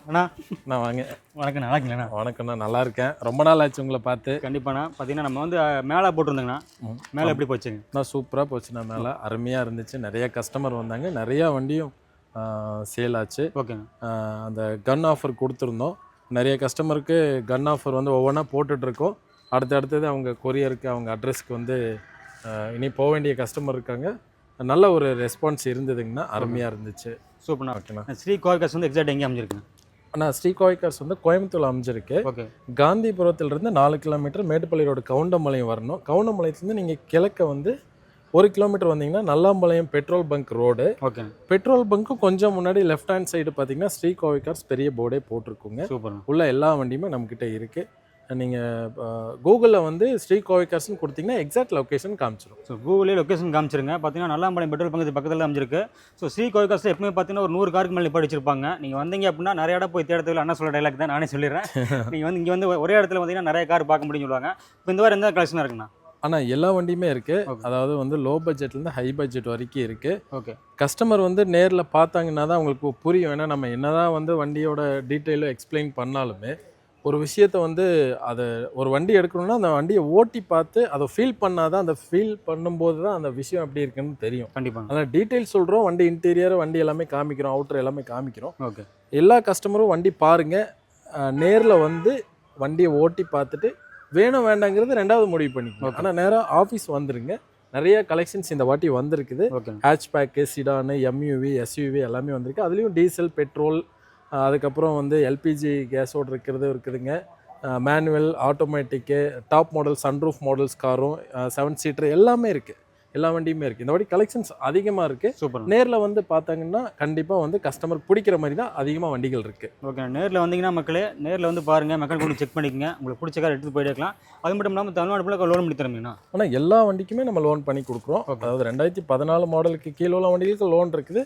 அண்ணா நான் வாங்க. வணக்கம், நல்லா இருக்கீங்களா? வணக்கம்ண்ணா, நல்லா இருக்கேன். ரொம்ப நாள் ஆச்சு உங்களை பார்த்து. கண்டிப்பாண்ணா. பார்த்தீங்கன்னா நம்ம வந்து மேலே போட்டிருந்தோங்கண்ணா. மேலே எப்படி போச்சுங்க? நான் சூப்பராக போச்சுண்ணா. மேலே அருமையாக இருந்துச்சு. நிறைய கஸ்டமர் வந்தாங்க, நிறையா வண்டியும் சேல் ஆச்சு. ஓகேங்க. அந்த கன் ஆஃபர் கொடுத்துருந்தோம். நிறைய கஸ்டமருக்கு கன் ஆஃபர் வந்து ஒவ்வொன்றா போட்டுட்ருக்கோம். அடுத்தது அவங்க கொரியருக்கு, அவங்க அட்ரஸ்க்கு வந்து இனி போக வேண்டிய கஸ்டமர் இருக்காங்க. நல்ல ஒரு ரெஸ்பான்ஸ் இருந்ததுங்கண்ணா. அருமையாக இருந்துச்சு. சூப்பர்ண்ணா. ஓகேண்ணா. ஸ்ரீ கோயர்காஸ் வந்து எக்ஸாக்ட் எங்கே அமைஞ்சிருக்குங்க? ஆனால் ஸ்ரீ கோயர்காஸ் வந்து கோயம்புத்தூர் அமைஞ்சிருக்கு. ஓகே. காந்திபுரத்துலேருந்து 4 கிலோமீட்டர் மேட்டுப்பள்ளி ரோடு கவுண்டம்பாளையம் வரணும். கவுண்டம்பாளையத்துலேருந்து நீங்கள் கிழக்க வந்து 1 கிலோமீட்டர் வந்தீங்கன்னா Nallampalayam petrol bunk road. Okay. Petrol பங்க்கும் கொஞ்சம் முன்னாடி லெஃப்ட் ஹேண்ட் சைடு பார்த்தீங்கன்னா ஸ்ரீ கோயர்காஸ் பெரிய போர்டே போட்டிருக்குங்க. சூப்பர்ண்ணா. உள்ள எல்லா வண்டியுமே நம்மக்கிட்ட இருக்குது. நீங்கள் கூகுளில் வந்து ஸ்ரீ கோயர்காஸ்ன்னு கொடுத்தீங்கன்னா எக்ஸாக்ட் லொக்கேஷன் காமிச்சிடும். ஸோ கூகுளே லொக்கேஷன் காமிச்சிருங்க. பார்த்தீங்கன்னா நல்லாம்பாளையம் பெட்ரோல் பங்கு பக்கத்தில் அமைஞ்சிருக்கு. ஸோ ஸ்ரீ கோயர்காஸில் எப்பவுமே பார்த்தீங்கன்னா ஒரு 100 காருக்கு மேலே படிச்சிருப்பாங்க. நீங்கள் வந்தீங்க அப்படின்னா நிறைய இடம் போய் தேடத்துல அண்ணா சொல்ல டைலாக் தான் நானே சொல்லிடுறேன். நீங்கள் வந்து இங்கே வந்து ஒரே இடத்துல பார்த்தீங்கன்னா நிறைய கார் பார்க்க முடியும்னு சொல்லுவாங்க. இப்போ இந்த வாரம் எந்த கலெக்ஷனாக இருக்குண்ணா? ஆனால் எல்லா வண்டியுமே இருக்குது. அதாவது வந்து லோ பட்ஜெட்லேருந்து ஹை பட்ஜெட் வரைக்கும் இருக்குது. ஓகே. கஸ்டமர் வந்து நேரில் பார்த்தாங்கன்னா தான் அவங்களுக்கு புரியும். ஏன்னா நம்ம என்னதான் வந்து வண்டியோட டீட்டெயிலும் எக்ஸ்பிளைன் பண்ணாலுமே ஒரு விஷயத்தை வந்து அதை ஒரு வண்டி எடுக்கணும்னா அந்த வண்டியை ஓட்டி பார்த்து அதை ஃபீல் பண்ணாதான், அந்த ஃபீல் பண்ணும்போது தான் அந்த விஷயம் எப்படி இருக்குன்னு தெரியும். கண்டிப்பாக. அதனால் டீட்டெயில் சொல்கிறோம், வண்டி இன்டீரியர் வண்டி எல்லாமே காமிக்கிறோம், அவுட்டர் எல்லாமே காமிக்கிறோம். ஓகே. எல்லா கஸ்டமரும் வண்டி பாருங்கள், நேரில் வந்து வண்டியை ஓட்டி பார்த்துட்டு வேணும் வேண்டாங்கிறது ரெண்டாவது முடிவு பண்ணிக்கணும். ஆனால் நேராக ஆஃபீஸ் வந்துருங்க. நிறைய கலெக்ஷன்ஸ் இந்த வாட்டி வந்திருக்குது. ஹேட்ச்பேக்கு, சிடானு, எம்யூவி, எஸ்யூவி எல்லாமே வந்திருக்கு. அதுலேயும் டீசல், பெட்ரோல், அதுக்கப்புறம் வந்து எல்பிஜி கேஸோடு இருக்குதுங்க. Manual, automatic, top model, sunroof models காரும், 7 சீட்டர் எல்லாமே இருக்குது. எல்லா வண்டியுமே இருக்குது. இந்த வாட்டி கலெக்ஷன்ஸ் அதிகமாக இருக்குது. சூப்பர். நேரில் வந்து பார்த்தாங்கன்னா கண்டிப்பாக வந்து கஸ்டமர் பிடிக்கிற மாதிரி தான் அதிகமாக வண்டிகள் இருக்குது. ஓகே. நேரில் வந்தீங்கன்னா மக்களே, நேரில் வந்து பாருங்கள், மெக்கானிக் கொண்டு செக் பண்ணிக்கங்க. உங்களுக்கு பிடிச்ச கார் எடுத்து போயிட்டு இருக்கலாம். அது மட்டும் இல்லாமல் தமிழ்நாடு ஃபுல்லாக லோன் பண்ணி தருவீங்கண்ணா? ஆனால் எல்லா வண்டிக்குமே நம்ம லோன் பண்ணி கொடுக்குறோம். அதாவது 2014 மாடலுக்கு கீழே உள்ள வண்டிகளுக்கு லோன் இருக்குது.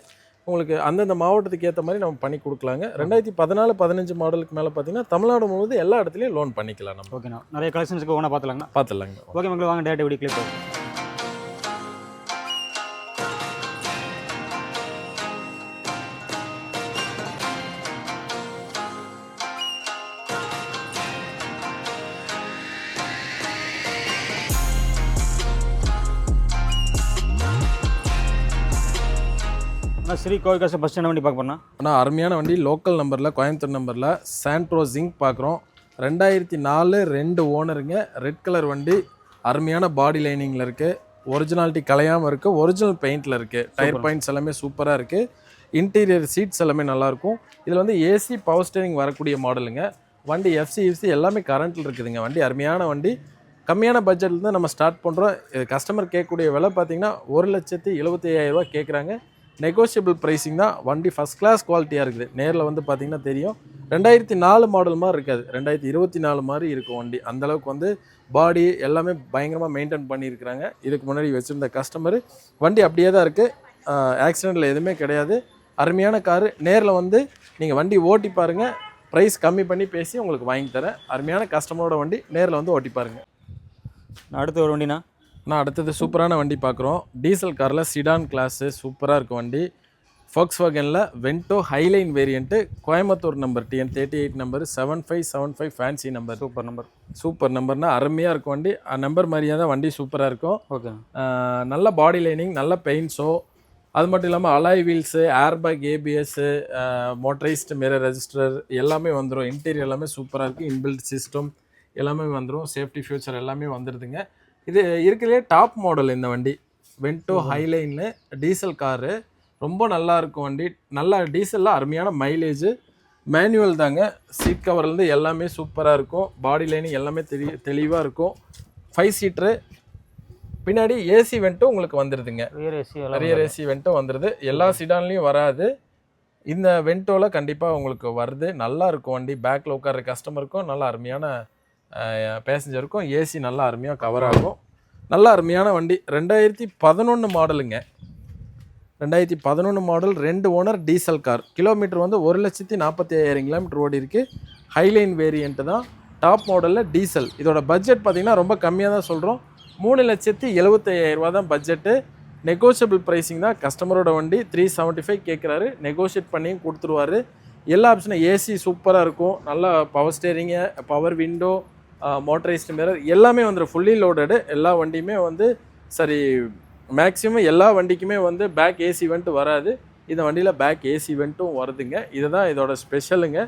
உங்களுக்கு அந்தந்த மாவட்டத்துக்கு ஏற்ற மாதிரி நம்ம பண்ணி கொடுக்கலாங்க. 2014-15 மாடலுக்கு மேலே பார்த்தீங்கன்னா தமிழ்நாடு முழுவதும் எல்லா இடத்துலையும் லோன் பண்ணிக்கலாம் நம்ம. ஓகேண்ணா. நிறைய கலெக்ஷன்ஸ்க்கு ஒன்றா பார்த்துலாங்க. ஓகே மக்கள், வாங்க டேரக்ட் வீடியோ கிளிக் போகும். ஸ்ரீ கோயர்காஸ் பஸ் ஸ்டாண்ட் வண்டி பார்க்க போனால் ஆனால் அருமையான வண்டி, லோக்கல் நம்பரில், கோயம்புத்தூர் நம்பரில் சாண்ட்ரோ ஜிங்க் பார்க்குறோம். 2004 2 ஓனருங்க. ரெட் கலர் வண்டி, அருமையான பாடி லைனிங்கில் இருக்குது. ஒரிஜினாலிட்டி கலையாமல் இருக்குது. ஒரிஜினல் பெயிண்டில் இருக்குது. டயர் பாயிண்ட்ஸ் எல்லாமே சூப்பராக இருக்குது. இன்டீரியர் சீட்ஸ் எல்லாமே நல்லாயிருக்கும். இதில் வந்து ஏசி பவர் ஸ்டேரிங் வரக்கூடிய மாடலுங்க. வண்டி எஃப்சி எல்லாமே கரண்ட்டில் இருக்குதுங்க. வண்டி அருமையான வண்டி. கம்மியான பட்ஜெட்லேருந்து நம்ம ஸ்டார்ட் பண்ணுறோம். கஸ்டமர் கேட்கக்கூடிய விலை பார்த்திங்கன்னா 1,75,000 கேட்குறாங்க. நெகோஷியபிள் ப்ரைஸிங் தான். வண்டி ஃபஸ்ட் கிளாஸ் குவாலிட்டியாக இருக்குது. நேரில் வந்து பார்த்திங்கன்னா தெரியும். 2004 மாடல் மாதிரி இருக்காது, 2024 மாதிரி இருக்கும் வண்டி. அந்தளவுக்கு வந்து பாடி எல்லாமே பயங்கரமாக மெயின்டைன் பண்ணியிருக்கிறாங்க. இதுக்கு முன்னாடி வச்சுருந்த கஸ்டமரு வண்டி அப்படியே தான் இருக்குது. ஆக்சிடெண்ட்டில் எதுவுமே கிடையாது. அருமையான காரு. நேரில் வந்து நீங்கள் வண்டி ஓட்டி பாருங்கள். ப்ரைஸ் கம்மி பண்ணி பேசி உங்களுக்கு வாங்கி தரேன். அருமையான கஸ்டமரோட வண்டி, நேரில் வந்து ஓட்டி பாருங்கள். அடுத்து ஒரு வண்டினா அடுத்தது சூப்பரான வண்டி பார்க்குறோம். டீசல் காரில் சிடான் கிளாஸு சூப்பராக இருக்கும் வண்டி. ஃபோக்ஸ்வாகனில் Vento Highline variant, Coimbatore number, TN38 number, 7575 fancy number. Super நம்பர்னால் அருமையாக இருக்கும் வண்டி. நம்பர் மாதிரியாக தான் வண்டி சூப்பராக இருக்கும். ஓகே. நல்ல பாடி லைனிங், நல்ல பெயிண்ட்ஸோ, அது மட்டும் இல்லாமல் alloy wheels, airbag, ABS, motorised mirror register எல்லாமே வந்துடும். இன்டீரியர் எல்லாமே சூப்பராக இருக்குது. இன்பில்ட் சிஸ்டம் எல்லாமே வந்துடும். சேஃப்டி ஃபியூச்சர் எல்லாமே வந்துடுதுங்க. இது இருக்கிறதுலே டாப் மாடல் இந்த வண்டி. வென்டோ ஹைலைன்னு டீசல் காரு, ரொம்ப நல்லா இருக்கும் வண்டி. நல்லா டீசலில் அருமையான மைலேஜ். மேனுவல் தாங்க. சீட் கவர்லேருந்து எல்லாமே சூப்பராக இருக்கும். பாடி லைனிங் எல்லாமே தெளிவாக இருக்கும். 5 சீட்ரு. பின்னாடி ஏசி வென்ட்டும் உங்களுக்கு வந்துடுதுங்க. ரியர் ஏசி வென்ட்டும் வந்துடுது. எல்லா சிடான்லேயும் வராது, இந்த வென்ட்டோவில் கண்டிப்பாக உங்களுக்கு வருது. நல்லா இருக்கும் வண்டி. பேக்கில் உட்கார்ற கஸ்டமருக்கும் நல்லா அருமையான பேசஞ்சருக்கும் ஏசி நல்லா அருமையாக கவர் ஆகும். நல்லா அருமையான வண்டி. 2011 மாடலுங்க. 2011 model, 2 owner, diesel car. Kilometre வந்து 1,45,000 கிலோமீட்டர் ஓடி இருக்குது. ஹைலைன் வேரியண்ட்டு தான். டாப் மாடலில் டீசல். இதோட பட்ஜெட் பார்த்திங்கன்னா ரொம்ப கம்மியாக தான் சொல்கிறோம். 3,75,000 தான் பட்ஜெட்டு. நெகோஷியபிள் ப்ரைஸிங் தான். கஸ்டமரோட வண்டி 375 கேட்குறாரு. நெகோஷியேட் பண்ணியும் கொடுத்துருவாரு. எல்லா ஆப்ஷனும் ஏசி சூப்பராக இருக்கும், நல்லா power steering, power window, motorised mirror எல்லாமே வந்துடும், ஃபுல்லி லோடடு. எல்லா வண்டியுமே வந்து சரி மேக்ஸிமம் எல்லா வண்டிக்குமே வந்து பேக் ஏசி வெண்ட்டு வராது, இந்த வண்டியில் பேக் ஏசி வெண்ட்டும் வருதுங்க. இதுதான் இதோட ஸ்பெஷலுங்க.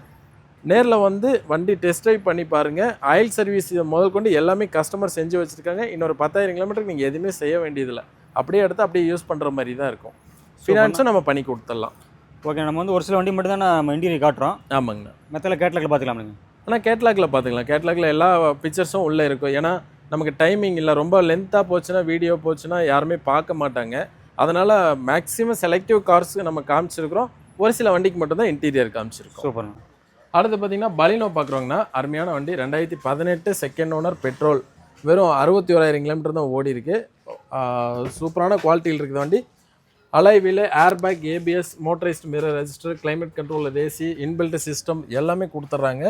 நேரில் வந்து வண்டி டெஸ்ட் ட்ரைவ் பண்ணி பாருங்கள். ஆயில் சர்வீஸ் முதல் கொண்டு எல்லாமே கஸ்டமர் செஞ்சு வச்சுருக்காங்க. இன்னொரு 10,000 கிலோமீட்டருக்கு நீங்கள் எதுவுமே செய்ய வேண்டியதில்லை, அப்படியே எடுத்து அப்படியே யூஸ் பண்ணுற மாதிரி தான் இருக்கும். ஃபினான்ஸும் நம்ம பண்ணி கொடுத்துடலாம். ஓகே, நம்ம வந்து ஒரு சில வண்டி மட்டும் தான் நம்ம இன்டீரியர் காட்டுறோம். ஆமாங்கண்ணா. மற்ற கேட்லாக்ல பார்த்துக்கலாம்ங்க. ஆனால் கேட்லாகில் பார்த்துக்கலாம், கேட்லாகில் எல்லா பிக்சர்ஸும் உள்ளே இருக்கும். ஏன்னா நமக்கு டைமிங் இல்லை, ரொம்ப லென்த்தாக போச்சுன்னா வீடியோ போச்சுன்னா யாருமே பார்க்க மாட்டாங்க. அதனால் மேக்ஸிமம் செலக்டிவ் கார்ஸுக்கு நம்ம காமிச்சிருக்கிறோம், ஒரு சில வண்டிக்கு மட்டும்தான் இன்டீரியர் காமிச்சிருக்கோம். சூப்பர்ண்ணா. அடுத்து பார்த்தீங்கன்னா பலினோ பார்க்குறோங்கண்ணா. அருமையான வண்டி, 2018 செகண்ட் ஓனர், பெட்ரோல், வெறும் 61,000 கிலோமீட்டர் தான் ஓடி இருக்கு. சூப்பரான குவாலிட்டியில் இருக்குது வண்டி. Alloy wheel, air bag, ABS, motorised mirror register, climate control, AC, inbuilt system எல்லாமே கொடுத்துட்றாங்க.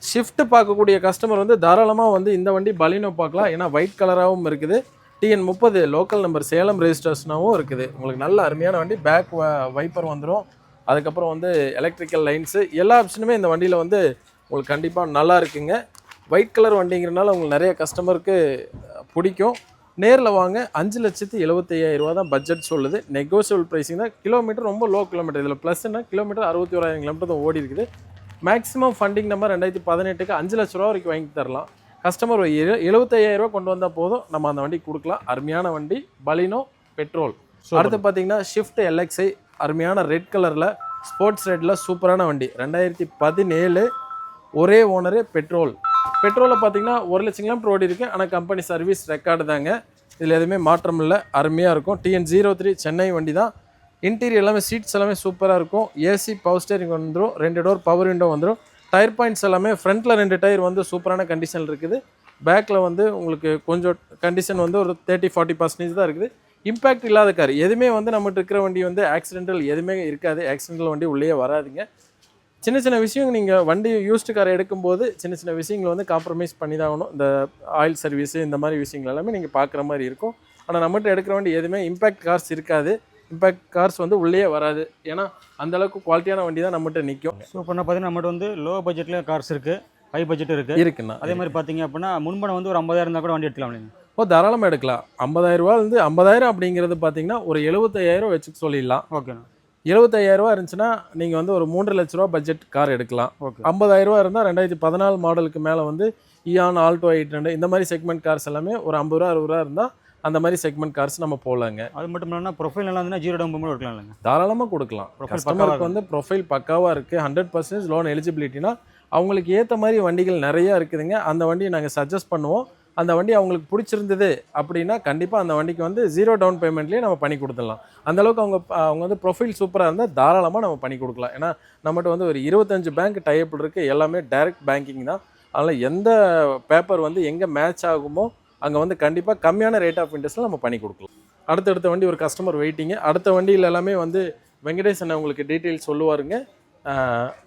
ஷிஃப்ட் பார்க்கக்கூடிய கஸ்டமர் வந்து தாராளமாக வந்து இந்த வண்டி பலினோ பார்க்கலாம். ஏன்னா ஒயிட் கலராகவும் இருக்குது, TN30 லோக்கல் நம்பர் சேலம் ரெஜிஸ்ட்ரேஷனாகவும் இருக்குது. உங்களுக்கு நல்ல அருமையான வண்டி. பேக் வைப்பர் வந்துடும், அதுக்கப்புறம் வந்து எலக்ட்ரிக்கல் லைன்ஸு எல்லா ஆப்ஷனுமே இந்த வண்டியில் வந்து உங்களுக்கு கண்டிப்பாக நல்லா இருக்குங்க. ஒயிட் கலர் வண்டிங்கிறனால உங்களுக்கு நிறைய கஸ்டமருக்கு பிடிக்கும். நேரில் வாங்க. 5,75,000 ரூபா தான் பட்ஜெட் சொல்லுது, நெகோசியபிள் ப்ரைஸிங் தான். கிலோமீட்டர் ரொம்ப லோ கிலோமீட்டர், இதில் ப்ளஸ்னா கிலோமீட்டர் 61,000 கிலோமீட்டர் தான் ஓடி இருக்குது. மேக்ஸிமம் ஃபண்டிங் நம்பர் 2018க்கு 5 லட்ச ரூபா வரைக்கும் வாங்கி தரலாம். கஸ்டமர் ஒரு 75,000 ரூபா கொண்டு வந்தால் போதும், நம்ம அந்த வண்டி கொடுக்கலாம். அருமையான வண்டி பலினோ பெட்ரோல். அடுத்து பார்த்தீங்கன்னா ஷிஃப்ட் LXi, அருமையான ரெட் கலரில் ஸ்போர்ட்ஸ் ரெட்டில் சூப்பரான வண்டி. 2017 ஒரே ஓனரு, பெட்ரோல். பெட்ரோலில் பார்த்தீங்கன்னா 1 லட்சம் கிலோமீட்டர் ஓடி இருக்குது. ஆனால் கம்பெனி சர்வீஸ் ரெக்கார்டு தாங்க, இதில் எதுவுமே மாற்றம் இல்லை. அருமையாக இருக்கும். TN03 சென்னை வண்டி தான். இன்டீரியர் எல்லாமே சீட்ஸ் எல்லாமே சூப்பராக இருக்கும். ஏசி பவர் ஸ்டேரிங் வந்துடும், 2 டோர் பவர் விண்டோ வந்துடும். டயர் பாயிண்ட்ஸ் எல்லாமே ஃப்ரண்ட்டில் 2 டயர் வந்து சூப்பரான கண்டிஷன் இருக்குது. பேக்கில் வந்து உங்களுக்கு கொஞ்சம் கண்டிஷன் வந்து ஒரு 30-40% தான் இருக்குது. இம்பேக்ட் இல்லாத கார் எதுவுமே வந்து நம்மகிட்ட இருக்கிற வண்டி வந்து ஆக்சிடென்டல் எதுவுமே இருக்காது. ஆக்சிடென்டல் வண்டி உள்ளே வராதுங்க. சின்ன சின்ன விஷயம் நீங்கள் வண்டி யூஸ்டு கார் எடுக்கும்போது சின்ன சின்ன விஷயங்கள் வந்து காம்ப்ரமைஸ் பண்ணி தான் ஆகணும். இந்த ஆயில் சர்வீஸு இந்த மாதிரி விஷயங்கள் எல்லாமே நீங்கள் பார்க்குற மாதிரி இருக்கும். ஆனால் நம்மகிட்ட எடுக்கிற வண்டி எதுவுமே இம்பேக்ட் கார்ஸ் இருக்காது, இம்பேக்ட் கார்ஸ் வந்து உள்ளே வராது. ஏன்னா அந்தளவுக்கு குவாலிட்டியான வண்டி தான் நம்மகிட்ட நிற்கும். ஸோ இப்போ பார்த்தீங்கன்னா நம்மகிட்ட வந்து லோ பட்ஜெட்டில் கார்ஸ் இருக்குது, ஹை பட்ஜெட் இருக்குண்ணா. அதே மாதிரி பார்த்தீங்க அப்படின்னா முன்பணம் வந்து ஒரு 50,000 இருந்தால் கூட வண்டி எடுக்கலாம் நீங்கள். தாராளமாக எடுக்கலாம். 50,000 ரூபாயிலேருந்து 50,000 அப்படிங்கிறது பார்த்தீங்கன்னா ஒரு 75,000 வச்சுக்க சொல்லிடலாம். ஓகேண்ணா. 75,000 ரூபா இருந்துச்சுன்னா நீங்கள் வந்து ஒரு 3 லட்ச ரூபா பட்ஜெட் கார் எடுக்கலாம். 50,000 ரூபா இருந்தால் 2014 மாடலுக்கு மேலே வந்து இயான், ஆல்டோ 800 இந்த மாதிரி செக்மெண்ட் கார்ஸ் எல்லாமே ஒரு 50 ரூபா 60 ரூபா இருந்தால் அந்த மாதிரி செக்மெண்ட் கார்ஸ் நம்ம போகலாங்க. அது மட்டும் இல்லாமல் ப்ரொஃபைல் நல்லா இருந்தால் 0 டவுன் பேமெண்ட் எடுக்கலாம் இல்லைங்க? தாராளமாக கொடுக்கலாம். கஸ்டமருக்கு வந்து ப்ரொஃபைல் பக்காவாக இருக்குது, 100% லோன் எலிஜிபிலிட்டினா அவங்களுக்கு ஏற்ற மாதிரி வண்டிகள் நிறையா இருக்குதுங்க. அந்த வண்டியை நாங்கள் சஜஸ்ட் பண்ணுவோம். அந்த வண்டி அவங்களுக்கு பிடிச்சிருந்தது அப்படின்னா கண்டிப்பாக அந்த வண்டிக்கு வந்து 0 டவுன் பேமெண்ட்லேயே நம்ம பண்ணி கொடுத்துடலாம். அந்தளவுக்கு அவங்க வந்து ப்ரொஃபைல் சூப்பராக இருந்தால் தாராளமாக நம்ம பண்ணி கொடுக்கலாம். ஏன்னா நம்மகிட்ட வந்து ஒரு 25 பேங்க் டைப் இருக்குது, எல்லாமே டைரக்ட் பேங்கிங் தான். அதனால் எந்த பேப்பர் வந்து எங்கே மேட்ச் ஆகுமோ அங்கே வந்து கண்டிப்பாக கம்மியான ரேட் ஆஃப் இன்ட்ரெஸ்ட்டில் நம்ம பண்ணி கொடுக்கலாம். அடுத்த வண்டி ஒரு கஸ்டமர் வெயிட்டிங்க. அடுத்த வண்டியில் எல்லாமே வந்து வெங்கடேசன் உங்களுக்கு டீட்டெயில் சொல்லுவாருங்க.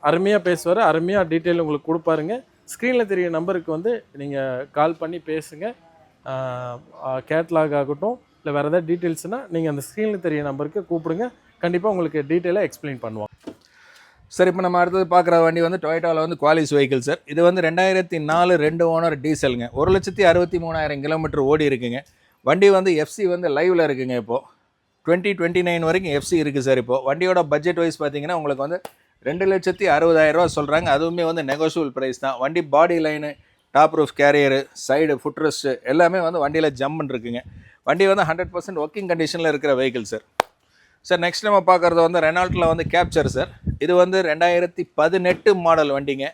அருமையாக பேசுவார், அருமையாக டீட்டெயில் உங்களுக்கு கொடுப்பாருங்க. ஸ்க்ரீனில் தெரிய நம்பருக்கு வந்து நீங்கள் கால் பண்ணி பேசுங்க. கேட்லாக் ஆகட்டும் இல்லை வேறு ஏதாவது டீட்டெயில்ஸ்னால் நீங்கள் அந்த ஸ்க்ரீனில் தெரிய நம்பருக்கு கூப்பிடுங்க, கண்டிப்பாக உங்களுக்கு டீட்டெயிலாக எக்ஸ்பிளைன் பண்ணுவோம். சார் இப்போ நம்ம அடுத்தது பார்க்குற வண்டி வந்து டொயோட்டாவில் வந்து குவாலிஸ் வெஹிக்கிள் சார். இது வந்து 2004 2 ஓனர் டீசலுங்க. 1,63,000 கிலோமீட்டர் ஓடி இருக்குங்க. வண்டி வந்து எஃப்சி வந்து லைவில் இருக்குங்க. இப்போது 2029 வரைக்கும் எஃப்சி இருக்குது சார். இப்போது வண்டியோட பட்ஜெட் வைஸ் பார்த்தீங்கன்னா உங்களுக்கு வந்து 2,60,000 ரூபா சொல்கிறாங்க. அதுவுமே வந்து நெகோஷியபிள் ப்ரைஸ் தான். வண்டி body line, top roof carrier, side footrest எல்லாமே வந்து வண்டியில் ஜம்முன்னு இருக்குங்க. வண்டி வந்து 100% ஒர்க்கிங் கண்டிஷனில் இருக்கிற வெஹிக்கிள் சார். சார் நெக்ஸ்ட் நம்ம பார்க்குறது வந்து ரெனால்ட்டில் வந்து கேப்சர் சார். இது வந்து 2018 மாடல் வண்டிங்க.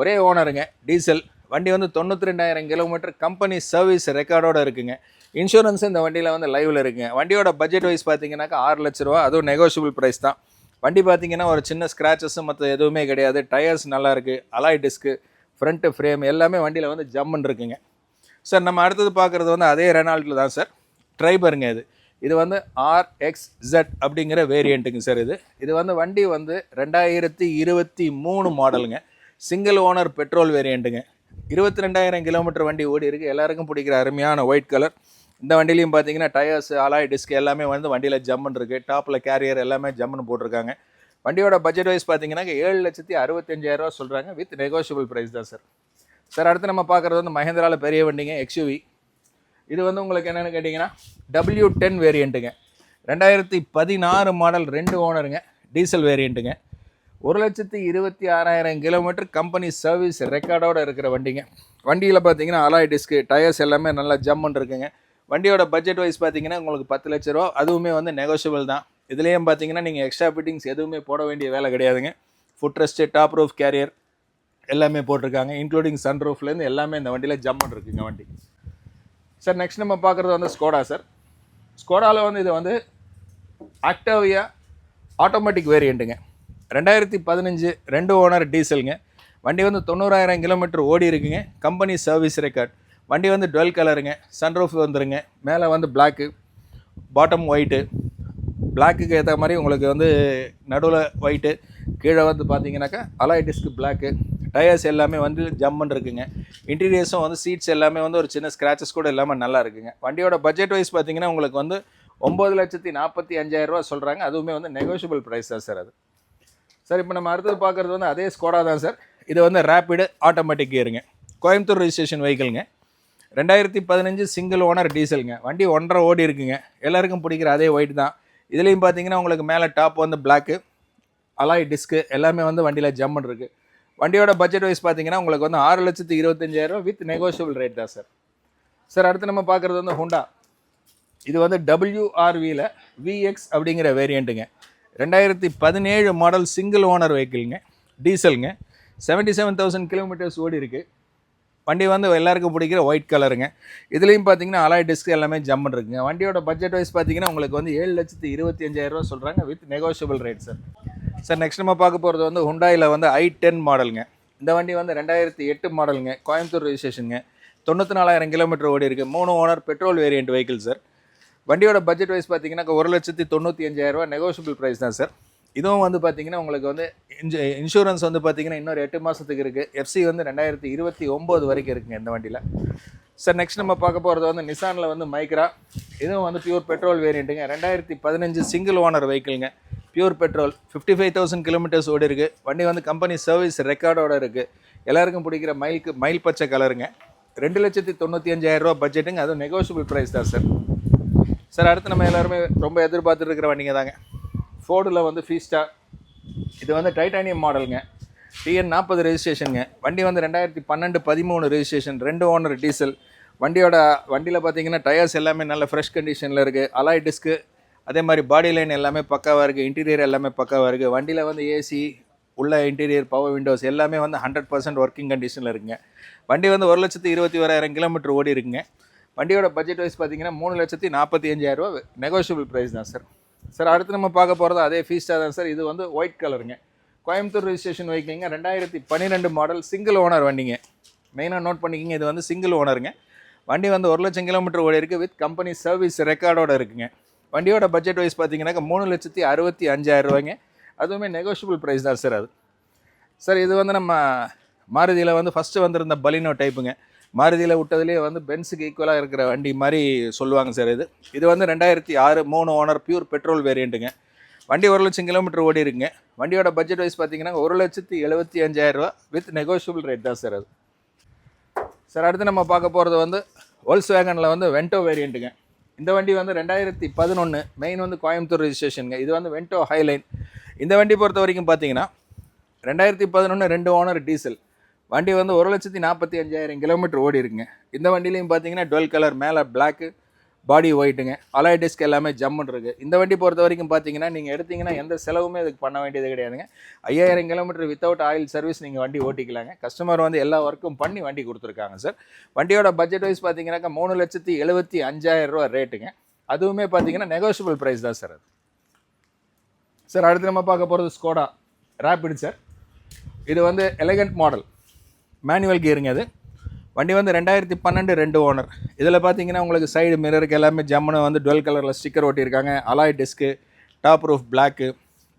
ஒரே ஓனருங்க, டீசல். வண்டி வந்து 92,000 கிலோமீட்டர் கம்பெனி சர்வீஸ் ரெக்கார்டோடு இருக்குங்க. இன்சூரன்ஸ் இந்த வண்டியில் வந்து லைவில் இருக்குங்க. வண்டியோட பட்ஜெட் வைஸ் பார்த்தீங்கன்னாக்கா 6 லட்ச ரூபா, அதுவும் நெகோஷியபிள் ப்ரைஸ் தான். வண்டி பார்த்தீங்கன்னா ஒரு சின்ன ஸ்க்ராச்சஸ் மற்ற எதுவுமே கிடையாது. டயர்ஸ் நல்லாயிருக்கு, அலாய் டிஸ்க்கு, ஃப்ரண்ட்டு ஃப்ரேம் எல்லாமே வண்டியில் வந்து ஜம்முன்னு இருக்குங்க. சார் நம்ம அடுத்தது பார்க்குறது வந்து அதே ரெனால்ட்டில் தான் சார். ட்ரைபருங்க இது வந்து RXZ அப்படிங்கிற வேரியண்ட்டுங்க சார். இது வந்து வண்டி வந்து 2023 மாடலுங்க. சிங்கிள் ஓனர் பெட்ரோல் வேரியண்ட்டுங்க. 22,000 கிலோமீட்டர் வண்டி ஓடி இருக்குது. எல்லாருக்கும் பிடிக்கிற அருமையான ஒயிட் கலர். இந்த வண்டிலையும் பார்த்தீங்கன்னா டயர்ஸ், அலாய் டிஸ்க் எல்லாமே வந்து வண்டியில் ஜம்முன்னு இருக்குது. டாப்பில் கேரியர் எல்லாமே ஜம்முன்னு போட்டிருக்காங்க. வண்டியோட பட்ஜெட் வைஸ் பார்த்தீங்கன்னா 7,65,000 சொல்கிறாங்க, வித் நெகோஷியபிள் ப்ரைஸ் தான் சார். சார் அடுத்து நம்ம பார்க்குறது வந்து மஹேந்திராவில் பெரிய வண்டிங்க எக்ஸ்யூவி. இது வந்து உங்களுக்கு என்னென்னு கேட்டிங்கன்னா W10 வேரியண்ட்டுங்க, 2016 மாடல், 2 ஓனருங்க, டீசல் வேரியண்ட்டுங்க, 1,26,000 கிலோமீட்டர் கம்பெனி சர்வீஸ் ரெக்கார்டோடு இருக்கிற வண்டிங்க. வண்டியில் பார்த்தீங்கன்னா அலாய் டிஸ்க்கு, டயர்ஸ் எல்லாமே நல்லா ஜம்முன்னு இருக்குங்க. வண்டியோட பட்ஜெட் வைஸ் பார்த்தீங்கன்னா உங்களுக்கு 10 லட்ச ரூபா, அதுவுமே வந்து நெகோஷியபிள் தான். இதுலேயும் பார்த்தீங்கன்னா நீங்கள் எக்ஸ்ட்ரா ஃபிட்டிங்ஸ் எதுவுமே போட வேண்டிய வேலை கிடையாதுங்க. Foot rest, top roof carrier எல்லாமே போட்டிருக்காங்க, இன்க்ளூடிங் சன் ரூஃப்லேருந்து எல்லாமே இந்த வண்டியில் ஜம்முன்னு இருக்குங்க வண்டி. சார் நெக்ஸ்ட் நம்ம பார்க்குறது வந்து ஸ்கோடா சார். ஸ்கோடாவில் வந்து இது வந்து ஆக்டாவியா ஆட்டோமேட்டிக் வேரியண்ட்டுங்க, 2015, 2 ஓனர், டீசலுங்க. வண்டி வந்து 90,000 கிலோமீட்டர் ஓடி இருக்குங்க, கம்பெனி சர்வீஸ் ரெக்கார்ட். வண்டி வந்து டுவெல் கலருங்க, சன்ரூஃப் வந்துருங்க, மேலே வந்து பிளாக்கு, பாட்டம் ஒயிட்டு, பிளாக்குக்கு ஏற்ற மாதிரி உங்களுக்கு வந்து நடுவில் ஒயிட்டு, கீழே வந்து பார்த்தீங்கன்னாக்கா அலாய் டிஸ்க் பிளாக்கு, டயர்ஸ் எல்லாமே வந்து ஜம்முன்னு இருக்குங்க. இன்டீரியர்ஸும் வந்து சீட்ஸ் எல்லாமே வந்து ஒரு சின்ன ஸ்க்ராச்சஸ் கூட இல்லாமல் நல்லா இருக்குங்க. வண்டியோட பட்ஜெட் வைஸ் பார்த்தீங்கன்னா உங்களுக்கு வந்து 9,45,000 சொல்கிறாங்க, அதுவுமே வந்து நெகோஷியபிள் ப்ரைஸ் தான் சார் அது. சார் இப்போ நம்ம அடுத்தது பார்க்குறது வந்து அதே ஸ்கோடா தான் சார். இது வந்து ரேப்பிடு ஆட்டோமேட்டிக் கியருங்க, கோயம்புத்தூர் ரெஜிஸ்ட்ரேஷன் வெஹிக்கிள்ங்க, 2015 சிங்கிள் ஓனர், டீசலுங்க. வண்டி 1.5 ஓடி இருக்குங்க, எல்லாருக்கும் பிடிக்கிற அதே ஒயிட் தான். இதுலேயும் பார்த்தீங்கன்னா உங்களுக்கு மேலே டாப் வந்து பிளாக்கு, அலாய் டிஸ்க்கு எல்லாமே வந்து வண்டியில் ஜம்முன்னு இருக்குது. வண்டியோட பட்ஜெட் வைஸ் பார்த்தீங்கன்னா உங்களுக்கு வந்து 6,25,000 வித் நெகோஷியபிள் ரேட் தான் சார். சார் அடுத்து நம்ம பார்க்குறது வந்து ஹோண்டா. இது வந்து WRVல VX அப்படிங்கிற வேரியண்ட்டுங்க, 2017 மாடல், சிங்கிள் ஓனர் வெஹிக்கிள்ங்க, டீசலுங்க, 77,000 கிலோமீட்டர்ஸ் ஓடி இருக்குது. வண்டி வந்து எல்லாருக்கும் பிடிக்கிற ஒயிட் கலருங்க. இதுலேயும் பார்த்தீங்கன்னா அலாய் டிஸ்க் எல்லாமே ஜம்முன்னு இருக்குங்க. வண்டியோட பட்ஜெட் வைஸ் பார்த்தீங்கன்னா உங்களுக்கு வந்து 7,25,000 சொல்கிறாங்க, with negotiable rate sir. Sir next நம்ம பார்க்க போகிறது வந்து ஹுண்டாயில் வந்து i10 மாடலுங்க. இந்த வண்டி வந்து 2008 மாடலுங்க, கோயம்புத்தூர் ரெஜிஸ்ட்ரேஷனுங்க, 94,000 கிலோமீட்டர் ஓடி இருக்குது, 3 owner, petrol variant vehicle sir. வண்டியோட பட்ஜெட் வைஸ் பார்த்தீங்கன்னா 1,95,000 நெகோஷியபிள் ப்ரைஸ் தான் சார். இதுவும் வந்து பார்த்தீங்கன்னா உங்களுக்கு வந்து இன்சூரன்ஸ் வந்து பார்த்தீங்கன்னா இன்னொரு 8 மாதத்துக்கு இருக்குது. FC வந்து 2029 வரைக்கும் இருக்குங்க இந்த வண்டியில். சார் நெக்ஸ்ட் நம்ம பார்க்க போகிறது வந்து நிசானில் வந்து மைக்ரா. இதுவும் வந்து பியூர் பெட்ரோல் வேரியண்ட்டுங்க, 2015 சிங்கிள் ஓனர் வெஹிக்கிளுங்க, பியூர் பெட்ரோல், 55,000 கிலோமீட்டர்ஸ் ஓடி இருக்குது. வண்டி வந்து கம்பெனி சர்வீஸ் ரெக்கார்டோடு இருக்குது. எல்லாருக்கும் பிடிக்கிற மயில் பச்சை கலருங்க, 2,95,000 பட்ஜெட்டுங்க, அதுவும் நெகோஷியபிள் ப்ரைஸ் தான் சார். சார் அடுத்து நம்ம எல்லாருமே ரொம்ப எதிர்பார்த்துட்டு இருக்கிற வண்டிங்க தாங்க, ஃபோர்டில் வந்து ஃபீஸ்டா. இது வந்து டைட்டானியம் மாடலுங்க, TN40 ரெஜிஸ்ட்ரேஷனுங்க. வண்டி வந்து 2012-13 ரெஜிஸ்ட்ரேஷன், 2 ஓனர், டீசல். வண்டியில் பார்த்தீங்கன்னா டயர்ஸ் எல்லாமே நல்ல ஃப்ரெஷ் கண்டிஷனில் இருக்குது, அலாய் டிஸ்க்கு, அதே மாதிரி பாடி லைன் எல்லாமே பக்காவாக இருக்குது, இன்டீரியர் எல்லாமே பக்காவாக இருக்குது. வண்டியில் வந்து AC, உள்ள இன்டீரியர், பவர் விண்டோஸ் எல்லாமே வந்து 100% ஒர்க்கிங் கண்டிஷனில் இருக்குங்க. வண்டி வந்து 1,21,000 கிலோமீட்டர் ஓடி இருக்குங்க. வண்டியோட பட்ஜெட் வைஸ் பார்த்தீங்கன்னா 3,45,000 நெகோஷியபிள் ப்ரைஸ் தான் சார். சார் அடுத்து நம்ம பார்க்க போகிறது அதே ஃபீஸ்டா தான் சார். இது வந்து ஒயிட் கலருங்க, கோயம்புத்தூர் ரெஜிஸ்ட்ரேஷன் வெஹிக்கிள்ங்க, 2012 மாடல், சிங்கிள் ஓனர் வண்டிங்க. மெயினாக நோட் பண்ணிக்கிங்க, இது வந்து சிங்கிள் ஓனருங்க. வண்டி வந்து 1,00,000 கிலோமீட்டர் ஓடி இருக்குது, வித் கம்பெனி சர்வீஸ் ரெக்கார்டோடு இருக்குங்க. வண்டியோட பட்ஜெட் வைஸ் பார்த்தீங்கன்னாக்கா 3,65,000, அதுவுமே நெகோஷியபிள் ப்ரைஸ் தான் சார் அது. சார் இது வந்து நம்ம மாருதியில் வந்து ஃபஸ்ட்டு வந்திருந்த பலினோ டைப்புங்க, மாருதியில் விட்டதுலேயே வந்து பென்ஸுக்கு ஈக்குவலாக இருக்கிற வண்டி மாதிரி சொல்லுவாங்க சார். இது வந்து 2006 3 ஓனர், பியூர் பெட்ரோல் வேரியண்ட்டுங்க. வண்டி 1,00,000 கிலோமீட்டர் ஓடி இருக்குங்க. வண்டியோட பட்ஜெட் வைஸ் பார்த்தீங்கன்னா 1,75,000 வித் நெகோஷியபிள் ரேட் தான் சார் அது. சார் அடுத்து நம்ம பார்க்க போகிறது வந்து வோல்க்ஸ்வேகனில் வந்து வென்டோ வேரியண்ட்டுங்க. இந்த வண்டி வந்து 2011, மெயின் வந்து கோயம்புத்தூர் ரெஜிஸ்ட்ரேஷனுங்க. இது வந்து வென்டோ ஹைலைன். இந்த வண்டி பொறுத்த வரைக்கும் பார்த்தீங்கன்னா 2011 2 ஓனர், டீசல். வண்டி வந்து 1,45,000 கிலோமீட்டர் ஓடி இருக்குங்க. இந்த வண்டிலையும் பார்த்தீங்கன்னா டுவெல் கலர், மேலே பிளாக்கு, பாடி ஒயிட்டுங்க, அலாய் டிஸ்க் எல்லாமே ஜம்முன்னு இருக்குது. இந்த வண்டி பொறுத்த வரைக்கும் பார்த்தீங்கன்னா நீங்கள் எடுத்திங்கன்னா எந்த செலவுமே இதுக்கு பண்ண வேண்டியது கிடையாதுங்க. 5,000 கிலோமீட்டர் வித்தவுட் ஆயில் சர்வீஸ் நீங்கள் வண்டி ஓட்டிக்கலாங்க. கஸ்டமர் வந்து எல்லா ஒர்க்கும் பண்ணி வண்டி கொடுத்துருக்காங்க சார். வண்டியோட பட்ஜெட் வைஸ் பார்த்தீங்கன்னாக்கா 3,75,000 ரேட்டுங்க. அதுவுமே பார்த்தீங்கன்னா நெகோஷியபிள் ப்ரைஸ் தான் சார் அது. சார் அடுத்து நம்ம பார்க்க போகிறது ஸ்கோடா ரேபிட் சார். இது வந்து எலகண்ட் மாடல், மேனுவல் கியருங்க. அது வண்டி வந்து 2012 2 ஓனர். இதில் பார்த்தீங்கன்னா உங்களுக்கு சைடு மிரருக்கு எல்லாமே ஜம்முன்னு வந்து டுவெல் கலரில் ஸ்டிக்கர் ஓட்டியிருக்காங்க, alloy disc, top roof black.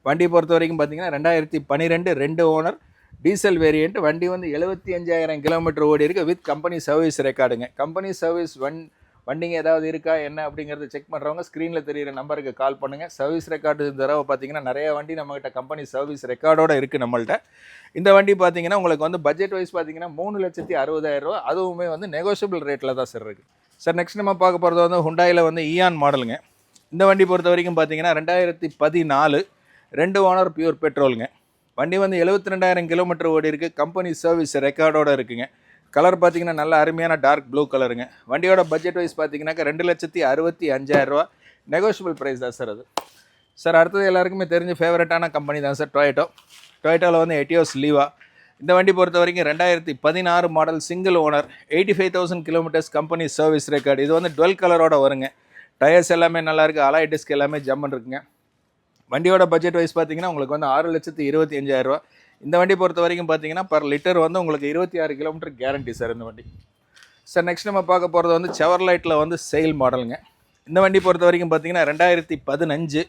வண்டி பொறுத்த வரைக்கும் பார்த்தீங்கன்னா 2012 2 ஓனர், டீசல் வேரியண்ட். வண்டி வந்து 75,000 கிலோமீட்டர் ஓடி இருக்குது, வித் கம்பெனி சர்வீஸ் ரெக்கார்டுங்க. கம்பெனி சர்வீஸ் வண்டிங்க ஏதாவது இருக்கா என்ன அப்படிங்கிறத செக் பண்ணுறவங்க ஸ்க்ரீனில் தெரியிற நம்பருக்கு கால் பண்ணுங்கள். சர்வீஸ் ரெக்கார்டு தடவை பார்த்தீங்கன்னா நிறைய வண்டி நம்மகிட்ட கம்பெனி சர்வீஸ் ரெக்கார்டோட இருக்குது நம்மள்ட்ட. இந்த வண்டி பார்த்தீங்கன்னா உங்களுக்கு வந்து பட்ஜெட் வைஸ் பார்த்தீங்கன்னா 3,60,000 ரூபா, அதுவுமே வந்து நெகோஷியபிள் ரேட்டில் தான் சார் இருக்குது. சார் நெக்ஸ்ட் நம்ம பார்க்க போகிறது வந்து ஹுண்டாயில் வந்து ஈயான் மாடலுங்க. இந்த வண்டி பொறுத்த வரைக்கும் பார்த்தீங்கன்னா 2014 2 ஓனர் பியூர் பெட்ரோலுங்க. வண்டி வந்து 72,000 கிலோமீட்டர் ஓடி இருக்குது. கம்பெனி சர்வீஸ் ரெக்கார்டோட இருக்குங்க. கலர் பார்த்தீங்கன்னா நல்ல அருமையான டார்க் ப்ளூ கலருங்க. வண்டியோட பட்ஜெட் வைஸ் பார்த்தீங்கன்னாக்கா 2,65,000 ரூபா, நெகோஷியபிள் ப்ரைஸ் தான் சார் அது. சார் அடுத்தது எல்லாருக்குமே தெரிஞ்ச ஃபேவரட்டான கம்பெனி தான் சார் டொயோட்டோவில் வந்து எட்டியோஸ் லீவா. இந்த வண்டி பொறுத்த வரைக்கும் 2016 model single owner, 85,000 kilometres company service record. இது வந்து 12 கலரோட வருங்க. டயர்ஸ் எல்லாமே நல்லாயிருக்கு, அலாய் டிஸ்க் எல்லாமே ஜம்முன்னு இருக்குங்க. வண்டியோட பட்ஜெட் வைஸ் பார்த்தீங்கன்னா உங்களுக்கு வந்து 6,25,000 ரூபா. இந்த வண்டி பொறுத்த வரைக்கும் பார்த்தீங்கன்னா பர் லிட்டர் வந்து உங்களுக்கு 26 கிலோமீட்டர் கேரண்டி சார் இந்த வண்டி. சார் நெக்ஸ்ட் நம்ம பார்க்க போகிறது வந்து செவர்லைட்டில் வந்து செயில் மாடலுங்க. இந்த வண்டி பொறுத்த வரைக்கும் பார்த்தீங்கன்னா 2015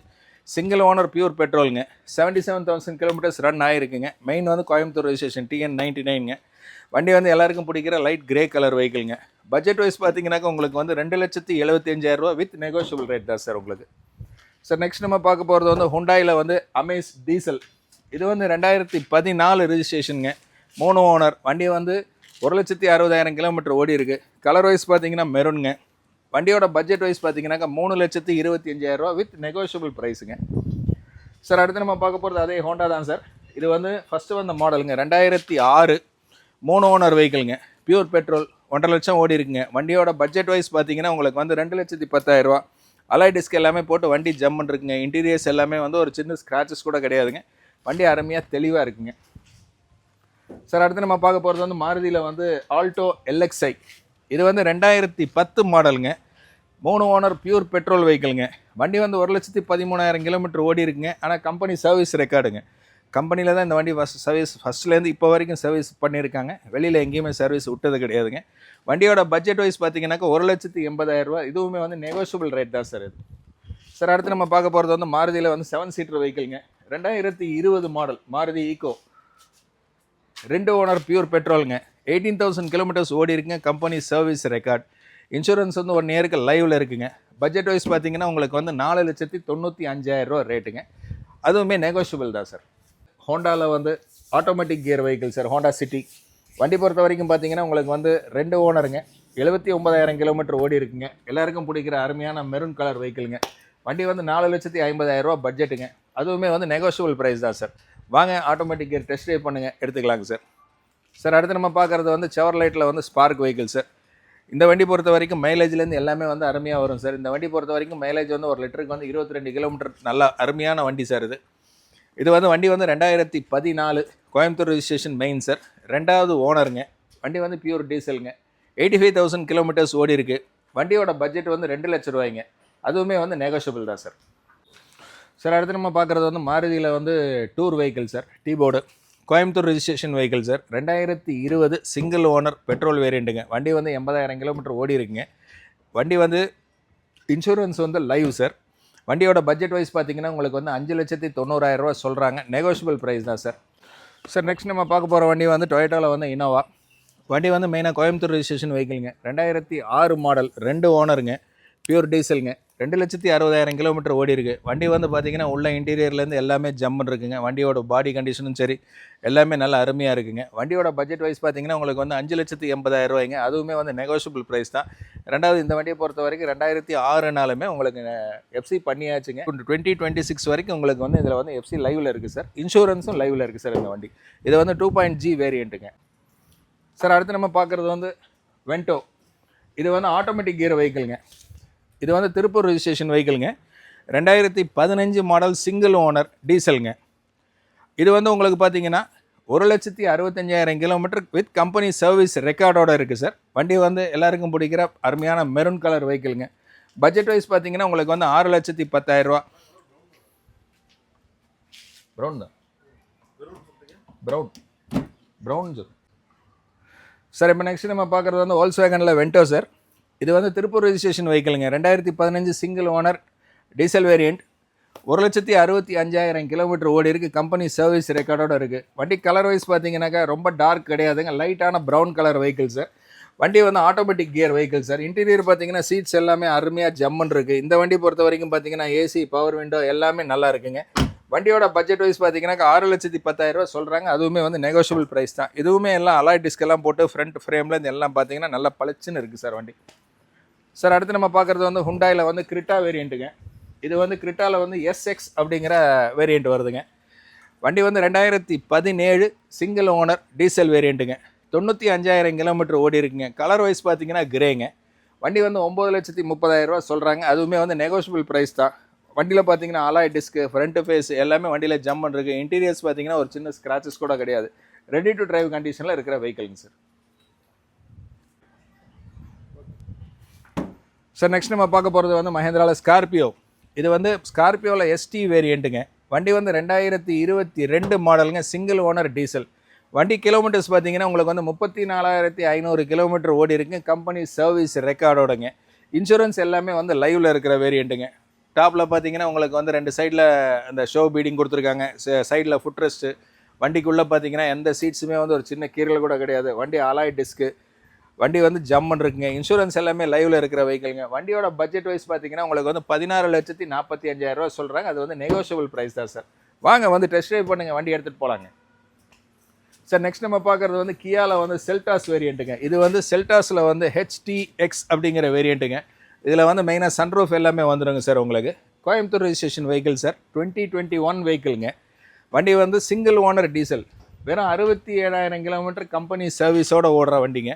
சிங்கிள் ஓனர் பியூர் பெட்ரோலுங்க. 77,000 கிலோமீட்டர்ஸ் ரன் ஆகிருக்குங்க. மெயின் வந்து கோயம்புத்தூர் ரெஜிஸ்ட்ரேஷன் TN99ங்க. வண்டி வந்து எல்லாருக்கும் பிடிக்கிற லைட் கிரே கலர் வெஹிக்கிள்ங்க. பட்ஜெட் வைஸ் பார்த்தீங்கன்னாக்கா உங்களுக்கு வந்து 2,75,000 ரூபா வித் நெகோஷியபிள் ரேட் தான் சார் உங்களுக்கு. சார் நெக்ஸ்ட் நம்ம பார்க்க போகிறது வந்து ஹுண்டாயில் வந்து அமேஸ் டீசல். இது வந்து 2014 ரெஜிஸ்ட்ரேஷனுங்க. 3 ஓனர். வண்டி வந்து 1,60,000 கிலோமீட்டர் ஓடி இருக்குது. கலர் வைஸ் பார்த்தீங்கன்னா மெரூனுங்க. வண்டியோட பட்ஜெட் வைஸ் பார்த்தீங்கன்னாக்கா 3,25,000 ரூபா வித் நெகோஷியபிள் ப்ரைஸுங்க. சார் அடுத்து நம்ம பார்க்க போகிறது அதே ஹோண்டா தான் சார். இது வந்து ஃபஸ்ட்டு வந்த மாடலுங்க. 2006 3 ஓனர் வெஹிக்கிளுங்க. பியூர் பெட்ரோல், 1,50,000 லட்சம் ஓடி இருக்குங்க. வண்டியோட பட்ஜெட் வைஸ் பார்த்தீங்கன்னா உங்களுக்கு வந்து 2,10,000 ரூபா. அலாய் டிஸ்க் எல்லாமே போட்டு வண்டி ஜம்முன்னு இருக்குங்க. இன்டீரியர்ஸ் எல்லாமே வந்து ஒரு சின்ன ஸ்க்ராச்சஸ் கூட கிடையாதுங்க. வண்டி அருமையாக தெளிவாக இருக்குங்க. சார் அடுத்து நம்ம பார்க்க போகிறது வந்து மாருதியில் வந்து ஆல்டோ LXi. இது வந்து 2010 மாடலுங்க. 3 ஓனர் பியூர் பெட்ரோல் வெஹிக்கிளுங்க. வண்டி வந்து 1,13,000 கிலோமீட்டர் ஓடி இருக்குங்க. ஆனால் கம்பெனி சர்வீஸ் ரெக்கார்டுங்க. கம்பெனியில் தான் இந்த வண்டி ஃபஸ்ட்லேருந்து இப்போ வரைக்கும் சர்வீஸ் பண்ணியிருக்காங்க. வெளியில் எங்கேயுமே சர்வீஸ் விட்டது கிடையாதுங்க. வண்டியோட பட்ஜெட் வைஸ் பார்த்தீங்கன்னாக்கா 1,80,000 ரூபா. இதுவுமே வந்து நெகோஷியபிள் ரேட் தான் சார் இது. சார் அடுத்து நம்ம பார்க்க போகிறது வந்து மாருதியில் வந்து 7 சீட்டர் வெஹிக்கிளுங்க. 2020 model Maruti Eeco. 2 owner pure பெட்ரோலுங்க. 18,000 கிலோமீட்டர்ஸ் ஓடி இருக்குங்க. Company service record. இன்சூரன்ஸ் வந்து 1 இயருக்கு லைவில் இருக்குங்க. பட்ஜெட் வைஸ் பார்த்தீங்கன்னா உங்களுக்கு வந்து 4,95,000 ரூபா ரேட்டுங்க. அதுவுமே நெகோஷியபிள் தான் சார். ஹோண்டாவில் வந்து automatic gear vehicle sir, Honda city. வண்டி பொறுத்த வரைக்கும் பார்த்தீங்கன்னா உங்களுக்கு வந்து 2 ஓனருங்க. 79,000 கிலோமீட்டர் ஓடி இருக்குங்க. எல்லாருக்கும் பிடிக்கிற அருமையான மெரூன் கலர் வெஹிக்கிளுங்க. வண்டி வந்து 4,50,000 ரூபா பட்ஜெட்டுங்க. அதுவுமே வந்து நெகோஷியபிள் ப்ரைஸ் தான் சார். வாங்க ஆட்டோமேட்டிக் கியர் டெஸ்ட் ட்ரைவ் பண்ணுங்கள், எடுத்துக்கலாங்க சார். சார் அடுத்து நம்ம பார்க்குறது வந்து செவர்லைட்டில் வந்து ஸ்பார்க் வெஹிக்கிள் சார். இந்த வண்டி பொறுத்த வரைக்கும் மைலேஜ்லேருந்து எல்லாமே வந்து அருமையாக வரும் சார். இந்த வண்டி பொறுத்த வரைக்கும் மைலேஜ் வந்து 1 லிட்டருக்கு வந்து 22 கிலோமீட்டர் நல்லா அருமையான வண்டி சார் இது. இது வந்து வண்டி வந்து 2014 கோயம்புத்தூர் ரெஜிஸ்ட்ரேஷன் மெயின் சார். 2வது ஓனருங்க. வண்டி வந்து பியூர் டீசலுங்க. 85,000 கிலோமீட்டர்ஸ் ஓடி இருக்குது. வண்டியோட பட்ஜெட் வந்து 2 லட்சம் ரூபாய்ங்க. அதுவுமே வந்து நெகோஷியபிள் தான் சார். சார் அடுத்து நம்ம பார்க்குறது வந்து மாருதியில் வந்து tour vehicle sir, T board. Coimbatore registration vehicle sir. 2020 single owner petrol வேரியண்ட்டுங்க. வண்டி வந்து 80,000 கிலோமீட்டர் ஓடி இருக்குங்க. வண்டி வந்து இன்சூரன்ஸ் வந்து லைவ் சார். வண்டியோட பட்ஜெட் வைஸ் பார்த்தீங்கன்னா உங்களுக்கு வந்து 5,90,000 ரூபா சொல்கிறாங்க. நெகோஷியபிள் ப்ரைஸ் தான் சார். சார் நெக்ஸ்ட் நம்ம பார்க்க போகிற வண்டி வந்து டொயோட்டோவில் வந்து இனோவா. வண்டி வந்து மெயினாக கோயம்புத்தூர் ரெஜிஸ்ட்ரேஷன் வெஹிக்கிளுங்க. 2006 மாடல், 2 ஓனருங்க. பியூர் டீசலுங்க. 2,60,000 கிலோமீட்டர் ஓடி இருக்குது. வண்டி வந்து பார்த்தீங்கன்னா உள்ள இன்டீரியர்லேருந்து எல்லாமே ஜம்முன்னு இருக்குங்க. வண்டியோட பாடி கண்டிஷனும் சரி எல்லாமே நல்லா அருமையாக இருக்குங்க. வண்டியோட பட்ஜெட் வைஸ் பார்த்தீங்கன்னா உங்களுக்கு வந்து 5,80,000 ரூபாய்ங்க. அதுவுமே வந்து நெகோஷியபிள் ப்ரைஸ் தான். ரெண்டாவது இந்த வண்டியை பொறுத்த வரைக்கும் 2006 உங்களுக்கு எஃப்சி பண்ணியாச்சுங்க. 2026 வரைக்கும் உங்களுக்கு வந்து இதில் வந்து எஃப்சி லைவில் இருக்குது சார். இன்சூரன்ஸும் லைவில் இருக்குது சார் இந்த வண்டி. இது வந்து 2.G வேரியண்ட்டுங்க. சார் அடுத்து நம்ம பார்க்குறது வந்து வென்டோ. இது வந்து ஆட்டோமேட்டிக் கியர் வெஹிக்கிளுங்க. இது வந்து திருப்பூர் ரெஜிஸ்ட்ரேஷன் வெஹிக்கிளுங்க. 2015 மாடல் சிங்கிள் ஓனர் டீசலுங்க. இது வந்து உங்களுக்கு பார்த்தீங்கன்னா 1,65,000 கிலோமீட்டர் வித் கம்பெனி சர்வீஸ் ரெக்கார்டோட இருக்குது சார். வண்டி வந்து எல்லாருக்கும் பிடிக்கிற அருமையான மெரூன் கலர் வெஹிக்கிளுங்க. பட்ஜெட் வைஸ் பார்த்தீங்கன்னா உங்களுக்கு வந்து 6,10,000 ரூபா. ப்ரௌன் தான், ப்ரௌன் சார். இப்போ நெக்ஸ்ட் நம்ம பார்க்குறது வந்து வோல்க்ஸ்வேகனில் வென்டோ சார். இது வந்து திருப்பூர் ரெஜிஸ்ட்ரேஷன் வெஹிக்கிளுங்க. 2015 single owner diesel variant. 1,65,000 kilometre ஓடி இருக்குது. கம்பெனி சர்வீஸ் ரெக்கார்டோட இருக்குது. வண்டி கலர் வைஸ் பார்த்தீங்கன்னாக்கா ரொம்ப டார்க் கிடையாதுங்க. லைட்டான ப்ரௌன் கலர் வெஹிக்கிள் சார். வண்டி வந்து automatic gear vehicle sir. Interior பார்த்தீங்கன்னா சீட்ஸ் எல்லாமே அருமையாக ஜம்முன்னு இருக்குது. இந்த வண்டி பொறுத்த வரைக்கும் பார்த்தீங்கன்னா ஏசி, பவர் விண்டோ எல்லாமே நல்லா இருக்குங்க. வண்டியோட பட்ஜெட் வைஸ் பார்த்தீங்கன்னா 6,10,000 சொல்கிறாங்க. அதுவுமே வந்து நெகோஷியபிள் ப்ரைஸ் தான். இதுவுமே எல்லாம் அலாய் டிஸ்க் எல்லாம் போட்டு ஃப்ரண்ட் ஃப்ரேமில் இந்த எல்லாம் பார்த்தீங்கன்னா நல்லா பளிச்சுன்னு இருக்குது சார் வண்டி. சார் அடுத்து நம்ம பார்க்குறது வந்து ஹுண்டாயில் வந்து கிரிட்டா வேரியண்ட்டுங்க. இது வந்து கிரிட்டாவில் வந்து எஸ்எக்ஸ் அப்படிங்கிற வேரியண்ட் வருதுங்க. வண்டி வந்து 2017 சிங்கிள் ஓனர் டீசல் வேரியண்ட்டுங்க. 95,000 கிலோமீட்டர் ஓடி இருக்குங்க. கலர் வைஸ் பார்த்தீங்கன்னா கிரேங்க. வண்டி வந்து 9,30,000 சொல்கிறாங்க. அதுவுமே வந்து நெகோஷியபிள் ப்ரைஸ் தான். வண்டியில் பார்த்தீங்கன்னா அலாய் டிஸ்க்கு, ஃப்ரண்ட் ஃபேஸ் எல்லாமே வண்டியில் ஜம்மன் இருக்குது. இன்டீரியர்ஸ் பார்த்தீங்கன்னா ஒரு சின்ன ஸ்க்ராச்சஸ் கூட கிடையாது. ரெடி டு டிரைவ் கண்டிஷனில் இருக்கிற வெஹிக்கிள்ங்க சார். சார் நெக்ஸ்ட் நம்ம பார்க்க போகிறது வந்து மஹேந்திராவில் ஸ்கார்பியோ. இது வந்து ஸ்கார்பியோவில் எஸ்டி வேரியண்ட்டுங்க. வண்டி வந்து 2022 மாடலுங்க. Single owner diesel. வண்டி கிலோமீட்டர்ஸ் பார்த்தீங்கன்னா உங்களுக்கு வந்து 34,500 கிலோமீட்டர் ஓடி இருக்குங்க. Company service ரெக்கார்டோடங்க. இன்சூரன்ஸ் எல்லாமே வந்து லைவில் இருக்கிற வேரியண்ட்டுங்க. டாப்பில் பார்த்தீங்கன்னா உங்களுக்கு வந்து 2 சைடில் அந்த ஷோ பீடிங் கொடுத்துருக்காங்க. சைடில் ஃபுட் ரெஸ்ட்டு. வண்டிக்குள்ளே பார்த்தீங்கன்னா எந்த சீட்ஸுமே வந்து ஒரு சின்ன கீரல் கூட கிடையாது. வண்டி அலாய் டிஸ்க்கு. வண்டி வந்து ஜம்மன் இருக்குங்க. இன்சூரன்ஸ் எல்லாமே லைவில் இருக்கிற வெஹிக்கிள்ங்க. வண்டியோட பட்ஜெட் வைஸ் பார்த்தீங்கன்னா உங்களுக்கு வந்து 16,45,000 சொல்கிறாங்க. அது வந்து நெகோஷியபிள் ப்ரைஸ் தான் சார். வாங்க வந்து டெஸ்ட் ட்ரைவ் பண்ணுங்கள், வண்டி எடுத்துகிட்டு போகலாங்க. சார் நெக்ஸ்ட் நம்ம பார்க்குறது வந்து கியாவில் வந்து செல்டாஸ் வேரியண்ட்டுங்க. இது வந்து செல்டாஸில் வந்து HTX அப்படிங்கிற வேரியண்ட்டுங்க. இதில் வந்து மெயினாக சன்ரூஃப் எல்லாமே வந்துடுங்க சார் உங்களுக்கு. Coimbatore registration vehicle sir. 2021 வெஹிக்கிள்ங்க. வண்டி வந்து சிங்கிள் ஓனர் டீசல். வெறும் 67,000 கிலோமீட்டர் கம்பெனி சர்வீஸோடு ஓடுற வண்டிங்க.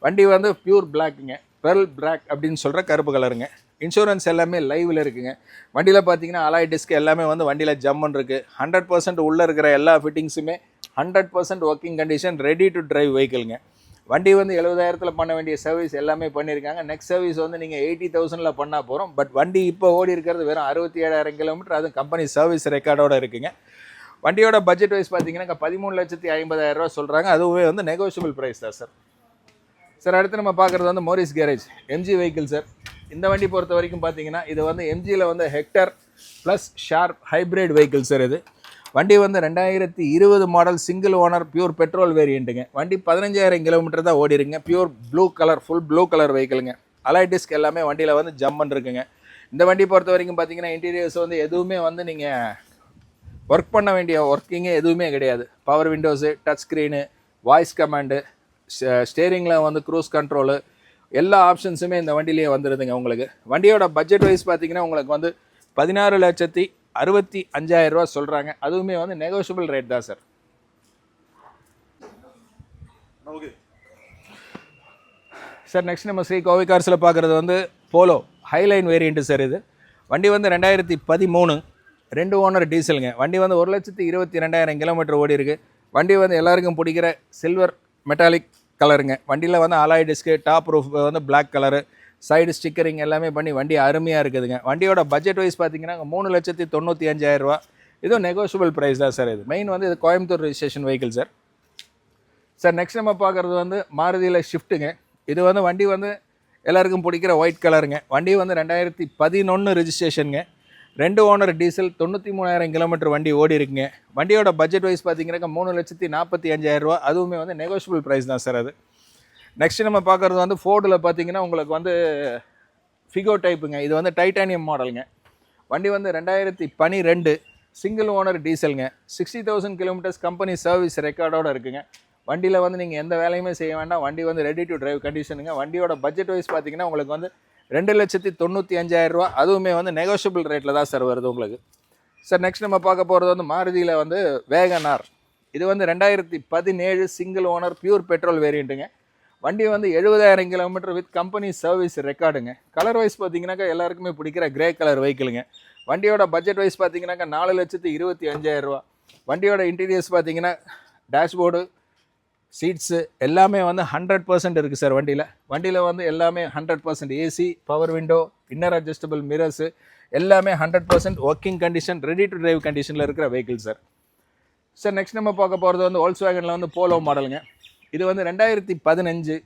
வண்டி வந்து பியூர் பிளாக்குங்க. பெர்ல் பிளாக் அப்படின்னு சொல்கிற கருப்பு கலருங்க. இன்சூரன்ஸ் எல்லாமே லைவில் இருக்குங்க. வண்டியில் பார்த்தீங்கன்னா அலாய் டிஸ்க் எல்லாமே வந்து வண்டியில் ஜம்மன் இருக்குது. 100% உள்ளே இருக்கிற எல்லா ஃபிட்டிங்ஸுமே 100% working condition, ready to drive வெஹிக்கிள்ங்க. வண்டி வந்து 70,000 பண்ண வேண்டிய சர்வீஸ் எல்லாமே பண்ணியிருக்காங்க. நெக்ஸ்ட் சர்வீஸ் வந்து நீங்கள் 80,000 பண்ணால் போகிறோம். பட் வண்டி இப்போ ஓடி இருக்கிறது வெறும் 67,000 கிலோமீட்டர். அதுவும் கம்பெனி சர்வீஸ் ரெக்கார்டோடு இருக்குங்க. வண்டியோட பட்ஜெட் வைஸ் பார்த்தீங்கன்னா 13,50,000 சொல்கிறாங்க. அதுவே வந்து நெகோஷியபிள் ப்ரைஸ் தான் சார். சார் அடுத்து நம்ம பார்க்குறது வந்து Morris Garage MG vehicle sir. இந்த வண்டி பொறுத்த வரைக்கும் பார்த்தீங்கன்னா இது வந்து எம்ஜியில் வந்து Hector plus sharp hybrid vehicle sir. இது வண்டி வந்து 2020 model single owner pure petrol வேரியண்ட்டுங்க. வண்டி 15,000 கிலோமீட்டர் தான் ஓடி இருக்குங்க. Pure blue colour, full blue colour வெஹிக்கிளுங்க. அலாய் டிஸ்க் எல்லாமே வண்டியில் வந்து ஜம்மன் இருக்குங்க. இந்த வண்டி பொறுத்த வரைக்கும் பார்த்தீங்கன்னா இன்டீரியர்ஸ் வந்து எதுவுமே வந்து நீங்கள் ஒர்க் பண்ண வேண்டிய ஒர்க்கிங்கே எதுவுமே கிடையாது. Power windows, touch screen, voice command, ஸ்டேரிங்கில் வந்து க்ரூஸ் கண்ட்ரோலு எல்லா ஆப்ஷன்ஸுமே இந்த வண்டியிலேயே வந்துடுதுங்க உங்களுக்கு. வண்டியோட பட்ஜெட் வைஸ் பார்த்தீங்கன்னா உங்களுக்கு வந்து 16,65,000 சொல்கிறாங்க. அதுவுமே வந்து நெகோஷியபிள் ரேட் தான் சார். சார் நெக்ஸ்ட் நம்ம ஸ்ரீ கோவை கார்ஸில் பார்க்குறது வந்து போலோ ஹைலைன் வேரியண்ட்டு சார். இது வண்டி வந்து 2013 2 ஓனர் டீசலுங்க. வண்டி வந்து 1,22,000 கிலோமீட்டர் ஓடி இருக்குது. வண்டி வந்து எல்லாருக்கும் பிடிக்கிற சில்வர் மெட்டாலிக் கலருங்க. வண்டியில் வந்து அலாய் டிஸ்க்கு, டாப் ரூஃப் வந்து பிளாக் கலரு, சைடு ஸ்டிக்கரிங் எல்லாமே பண்ணி வண்டி அருமையாக இருக்குதுங்க. வண்டியோட பட்ஜெட் வைஸ் பார்த்தீங்கன்னா 3,95,000. இதுவும் நெகோஷியபிள் ப்ரைஸ் தான் சார். இது மெயின் வந்து இது Coimbatore registration vehicle sir. Sir next நம்ம பார்க்குறது வந்து மாருதியில் ஷிஃப்ட்டுங்க. இது வந்து வண்டி வந்து எல்லாருக்கும் பிடிக்கிற ஒயிட் கலருங்க. வண்டி வந்து 2011 ரெஜிஸ்ட்ரேஷனுங்க. 2 ஓனர் டீசல், 93,000 கிலோமீட்டர் வண்டி ஓடி இருக்குங்க. வண்டியோட பட்ஜெட் வைஸ் பார்த்தீங்கன்னா 3,45,000. அதுவுமே வந்து நெகோஷியபிள் ப்ரைஸ் தான் சார் அது. நெக்ஸ்ட் நம்ம பார்க்குறது வந்து ஃபோர்டில் பார்த்தீங்கன்னா உங்களுக்கு வந்து ஃபிகோ டைப்புங்க. இது வந்து டைட்டானியம் மாடலுங்க. வண்டி வந்து 2012 சிங்கிள் ஓனர் டீசலுங்க. 60,000 கிலோமீட்டர்ஸ் கம்பெனி சர்வீஸ் ரெக்கார்டோடு இருக்குங்க. வண்டியில் வந்து நீங்கள் எந்த வேலையுமே செய்ய வேண்டாம். வண்டி வந்து ரெடி டு டிரைவ் கண்டிஷனுங்க. வண்டியோட பட்ஜெட் வைஸ் பார்த்தீங்கன்னா உங்களுக்கு வந்து 2,95,000. அதுவுமே வந்து நெகோஷியபிள் ரேட்டில் தான் சார் வருது உங்களுக்கு. சார் நெக்ஸ்ட் நம்ம பார்க்க போகிறது வந்து மாருதியில் வந்து வேகனார். இது வந்து 2017 சிங்கிள் ஓனர் பியூர் பெட்ரோல் வேரியண்ட்டுங்க. வண்டி வந்து 70,000 கிலோமீட்டர் வித் கம்பெனி சர்வீஸ் ரெக்கார்டுங்க. கலர் வைஸ் பார்த்தீங்கன்னாக்கா எல்லாருக்குமே பிடிக்கிற கிரே கலர் வெஹிக்கிளுங்க. வண்டியோட பட்ஜெட் வைஸ் பார்த்தீங்கன்னாக்கா 4,25,000. வண்டியோட இன்டீரியர்ஸ் பார்த்தீங்கன்னா டேஷ்போர்டு, சீட்ஸு எல்லாமே வந்து 100% இருக்குது சார் வண்டியில் வந்து எல்லாமே 100% AC, power window, inner adjustable mirrors எல்லாமே 100% working condition, ready to drive கண்டிஷனில் இருக்கிற வெஹிக்கிள் சார். சார் நெக்ஸ்ட் நம்ம பார்க்க போகிறது வந்து வோல்க்ஸ்வேகனில் வந்து போலோ மாடலுங்க. இது வந்து 2015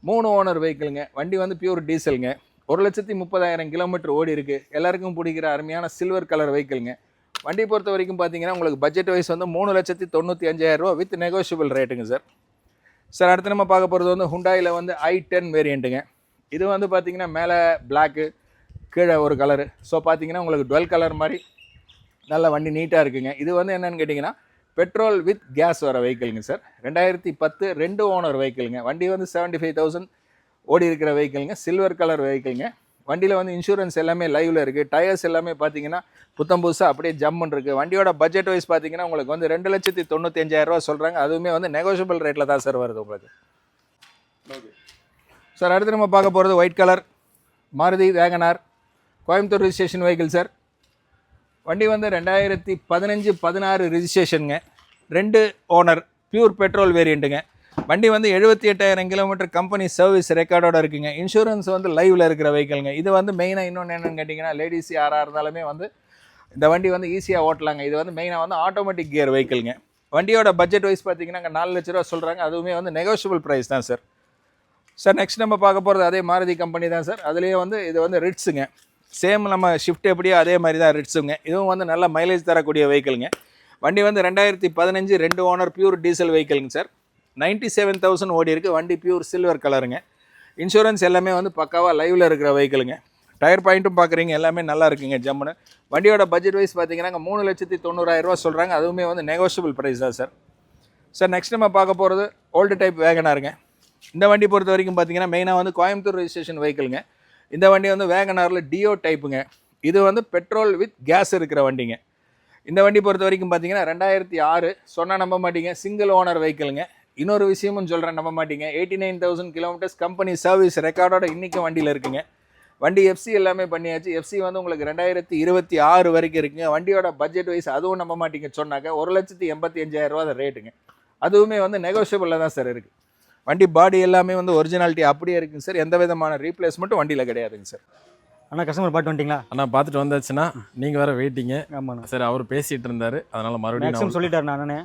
3 ஓனர் வெஹிக்கிளுங்க. வண்டி வந்து பியூர் டீசலுங்க. 1,30,000 கிலோமீட்டர் ஓடி இருக்குது. எல்லாருக்கும் பிடிக்கிற அருமையான சில்வர் கலர் வெஹிக்கிளுங்க. வண்டி பொறுத்த வரைக்கும் பார்த்தீங்கன்னா உங்களுக்கு பட்ஜெட் வைஸ் வந்து 3,95,000 வித் நெகோஷியபிள் ரேட்டுங்க சார். சார் அடுத்து நம்ம பார்க்க போகிறது வந்து ஹுண்டாயில் வந்து i10 வேரியண்ட்டுங்க. இது வந்து பார்த்தீங்கன்னா மேலே பிளாக்கு, கீழே ஒரு கலரு. ஸோ பார்த்தீங்கன்னா உங்களுக்கு டுவெல் கலர் மாதிரி நல்ல வண்டி நீட்டாக இருக்குங்க. இது வந்து என்னென்னு கேட்டிங்கன்னா பெட்ரோல் வித் கேஸ் வர வெஹிக்கிளுங்க சார். 2010 2 ஓனர் வெஹிக்கிளுங்க. வண்டி வந்து 75,000 ஓடி இருக்கிற வெஹிக்கிளுங்க. Silver colour வெஹிக்கிளுங்க. வண்டியில் வந்து இன்சூரன்ஸ் எல்லாமே லைவில் இருக்குது. டயர்ஸ் எல்லாமே பார்த்தீங்கன்னா புத்தம் புதுசாக அப்படியே ஜம்முன்னு இருக்குது. வண்டியோட பட்ஜெட் வைஸ் பார்த்தீங்கன்னா உங்களுக்கு வந்து 2,95,000 சொல்கிறாங்க. அதுவுமே வந்து நெகோஷியபிள் ரேட்டில் தான் சார் வருது உங்களுக்கு. சார் அடுத்து நம்ம பார்க்க போகிறது white colour Maruti Wagon R Coimbatore registration vehicle sir. வண்டி வந்து 2015-16 ரிஜிஸ்ட்ரேஷனுங்க. 2 ஓனர் பியூர் பெட்ரோல் வேரியண்ட்டுங்க. வண்டி வந்து 78,000 கிலோமீட்டர் கம்பெனி சர்வீஸ் ரெக்கார்டோட இருக்குங்க. இன்சூரன்ஸ் வந்து லைவில் இருக்கிற வெஹிக்கிளுங்க. இது வந்து மெயினாக இன்னொன்று என்னென்னு கேட்டிங்கன்னா லேடிஸ் யாராக இருந்தாலுமே வந்து இந்த வண்டி வந்து ஈஸியாக ஓட்டலாங்க. இது வந்து மெயினாக வந்து ஆட்டோமேட்டிக் கியர் வெஹிக்கிளுங்க. வண்டியோட பட்ஜெட் வைஸ் பார்த்தீங்கன்னா அங்கே 4 லட்ச ரூபா சொல்கிறாங்க. அதுவுமே வந்து நெகோஷியபிள் ப்ரைஸ் தான் சார். சார் நெக்ஸ்ட் நம்ம பார்க்க போகிறது அதே மாருதி கம்பெனி தான் சார். அதுலேயே வந்து இது வந்து ரிட்ஸுங்க. சேம் நம்ம ஷிஃப்ட் எப்படியோ அதே மாதிரி தான் ரிட்ஸுங்க. இதுவும் வந்து நல்ல மைலேஜ் தரக்கூடிய வெஹிக்கிளுங்க. வண்டி வந்து 2015 2 ஓனர் பியூர் டீசல் வெஹிக்கிளுங்க சார். 97,000 ஓடி இருக்குது. வண்டி பியூர் சில்வர் கலருங்க. இன்சூரன்ஸ் எல்லாமே வந்து பக்காவாக லைவில் இருக்கிற வெஹிக்கிளுங்க. டயர் பாயிண்ட்டும் பார்க்குறீங்க எல்லாமே நல்லா இருக்குங்க ஜம்முன்னு. வண்டியோட பட்ஜெட் வைஸ் பார்த்தீங்கன்னா 3,90,000 சொல்கிறாங்க. அதுவுமே வந்து நெகோஷியபிள் ப்ரைஸ் தான் சார். சார் நெக்ஸ்ட் நம்ம பார்க்க போகிறது ஓல்டு டைப் வேகனாருங்க. இந்த வண்டி பொறுத்த வரைக்கும் பார்த்தீங்கன்னா மெயினாக வந்து கோயம்புத்தூர் ரிஜிஸ்ட்ரேஷன் வெஹிக்கிளுங்க. இந்த வண்டி வந்து வேகனாரில் டியோ டைப்புங்க. இது வந்து பெட்ரோல் வித் கேஸ் இருக்கிற வண்டிங்க. இந்த வண்டி பொறுத்த வரைக்கும் பார்த்தீங்கன்னா 2006 சொன்னால் நம்ப மாட்டீங்க, சிங்கிள் ஓனர் வெஹிக்கிளுங்க. இன்னொரு விஷயமும் சொல்கிறேன், நம்ப மாட்டீங்க, 89,000 கிலோமீட்டர்ஸ் கம்பெனி சர்வீஸ் ரெக்கார்டோட இன்றைக்கும் வண்டியில் இருக்குங்க. வண்டி எஃப்சி எல்லாமே பண்ணியாச்சு. எஃப்சி வந்து உங்களுக்கு 2026 வரைக்கும் இருக்குங்க. வண்டியோட பட்ஜெட் வைஸ் அதுவும் நம்ப மாட்டீங்க சொன்னாக்க 1,85,000 ரேட்டுங்க. அதுவுமே வந்து நெகோஷியபிளில் தான் சார் இருக்குது. வண்டி பாடி எல்லாமே வந்து ஒரிஜினாலிட்டி அப்படியே இருக்குங்க சார். எந்த விதமான ரீப்ளேஸ்மெண்ட்டும் வண்டியில் கிடையாதுங்க சார். அண்ணா கஸ்டமர் பார்த்து வந்துட்டீங்களா? அண்ணா பார்த்துட்டு வந்தாச்சுன்னா நீங்கள் வேறு வெயிட்டிங்க. ஆமாண்ணா. சார் அவர் பேசிகிட்டு இருந்தார், அதனால் மறுபடியும் மேக்ஸிமம் சொல்லிட்டாருண்ணா அண்ணனே.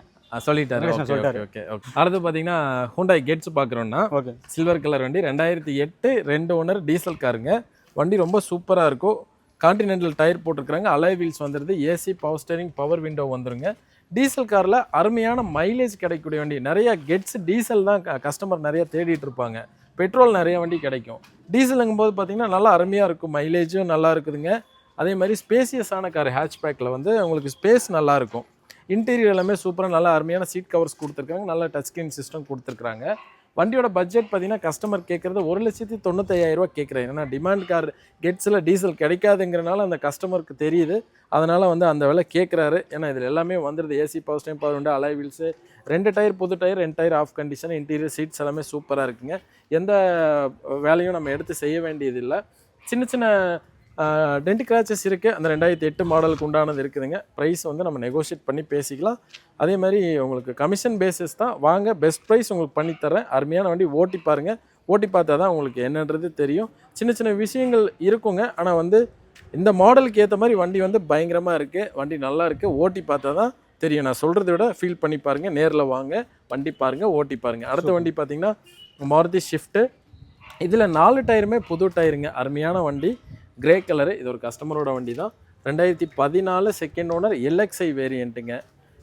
சொல்லிட்டாரு. சொல்லிட்டாரு. ஓகே. அடுத்து பார்த்தீங்கன்னா ஹூண்டாய் கெட்ஸ் பார்க்குறோன்னா ஓகே. சில்வர் கலர் வண்டி 2008 2 ஓனர் டீசல் காருங்க. வண்டி ரொம்ப சூப்பராக இருக்கும். கான்டினென்டல் டயர் போட்டிருக்கிறாங்க. அலாய் வீல்ஸ் வந்துடுது. AC power steering power window வந்துருங்க. டீசல் காரில் அருமையான மைலேஜ் கிடைக்கக்கூடிய வண்டி. நிறைய கெட்ஸ் டீசல் தான் கஸ்டமர் நிறைய தேடிட்டு இருப்பாங்க. பெட்ரோல் நிறைய வண்டி கிடைக்கும். டீசலுங்கும் போது பார்த்தீங்கன்னா நல்லா அருமையாக இருக்கும். மைலேஜும் நல்லா இருக்குதுங்க. அதே மாதிரி ஸ்பேசியஸான கார் ஹேட்ச்பேக்கில் வந்து உங்களுக்கு ஸ்பேஸ் நல்லாயிருக்கும். இன்டீரியர் எல்லாமே சூப்பராக நல்லா அருமையான சீட் கவர்ஸ் கொடுத்துருக்காங்க. நல்ல டச் ஸ்க்ரீன் சிஸ்டம் கொடுத்துருக்காங்க. வண்டியோட பட்ஜெட் பார்த்தீங்கன்னா கஸ்டமர் கேட்குறது 1,95,000 கேட்குறேன். ஏன்னா டிமாண்ட் கார் கெட்ஸில் டீசல் கிடைக்காதுங்கிறனால அந்த கஸ்டமருக்கு தெரியுது. அதனால் வந்து அந்த விலை கேட்குறாரு. ஏன்னா இதில் எல்லாமே வந்துடுது. AC power steering power window alloy wheels, 2 tyre புது tyre, 2 tyre half condition, interior seats எல்லாமே சூப்பராக இருக்குங்க. எந்த வேலையும் நம்ம எடுத்து செய்ய வேண்டியதில்லை. சின்ன சின்ன டென்ட் கிராச்சஸ் இருக்குது. அந்த 2008 மாடலுக்கு உண்டானது இருக்குதுங்க. ப்ரைஸ் வந்து நம்ம நெகோஷியேட் பண்ணி பேசிக்கலாம். அதே மாதிரி உங்களுக்கு கமிஷன் பேசிஸ் தான். வாங்க, பெஸ்ட் ப்ரைஸ் உங்களுக்கு பண்ணித்தரேன். அருமையான வண்டி ஓட்டி பாருங்கள். ஓட்டி பார்த்தா தான் உங்களுக்கு என்னன்றது தெரியும். சின்ன சின்ன விஷயங்கள் இருக்குங்க. ஆனால் வந்து இந்த மாடலுக்கு ஏற்ற மாதிரி வண்டி வந்து பயங்கரமாக இருக்குது. வண்டி நல்லா இருக்குது. ஓட்டி பார்த்தா தான் தெரியும். நான் சொல்கிறத விட ஃபீல் பண்ணி பாருங்கள். நேரில் வாங்க, வண்டி பாருங்கள், ஓட்டி பாருங்கள். அடுத்த வண்டி பார்த்தீங்கன்னா மாருதி ஷிஃப்ட்டு. இதில் 4 டயருமே புது டயருங்க. அருமையான வண்டி, கிரே கலரு. இது ஒரு கஸ்டமரோட வண்டி தான். 2014 செகண்ட் ஓனர் எல்எக்ஸ்ஐ வேரியண்ட்டுங்க.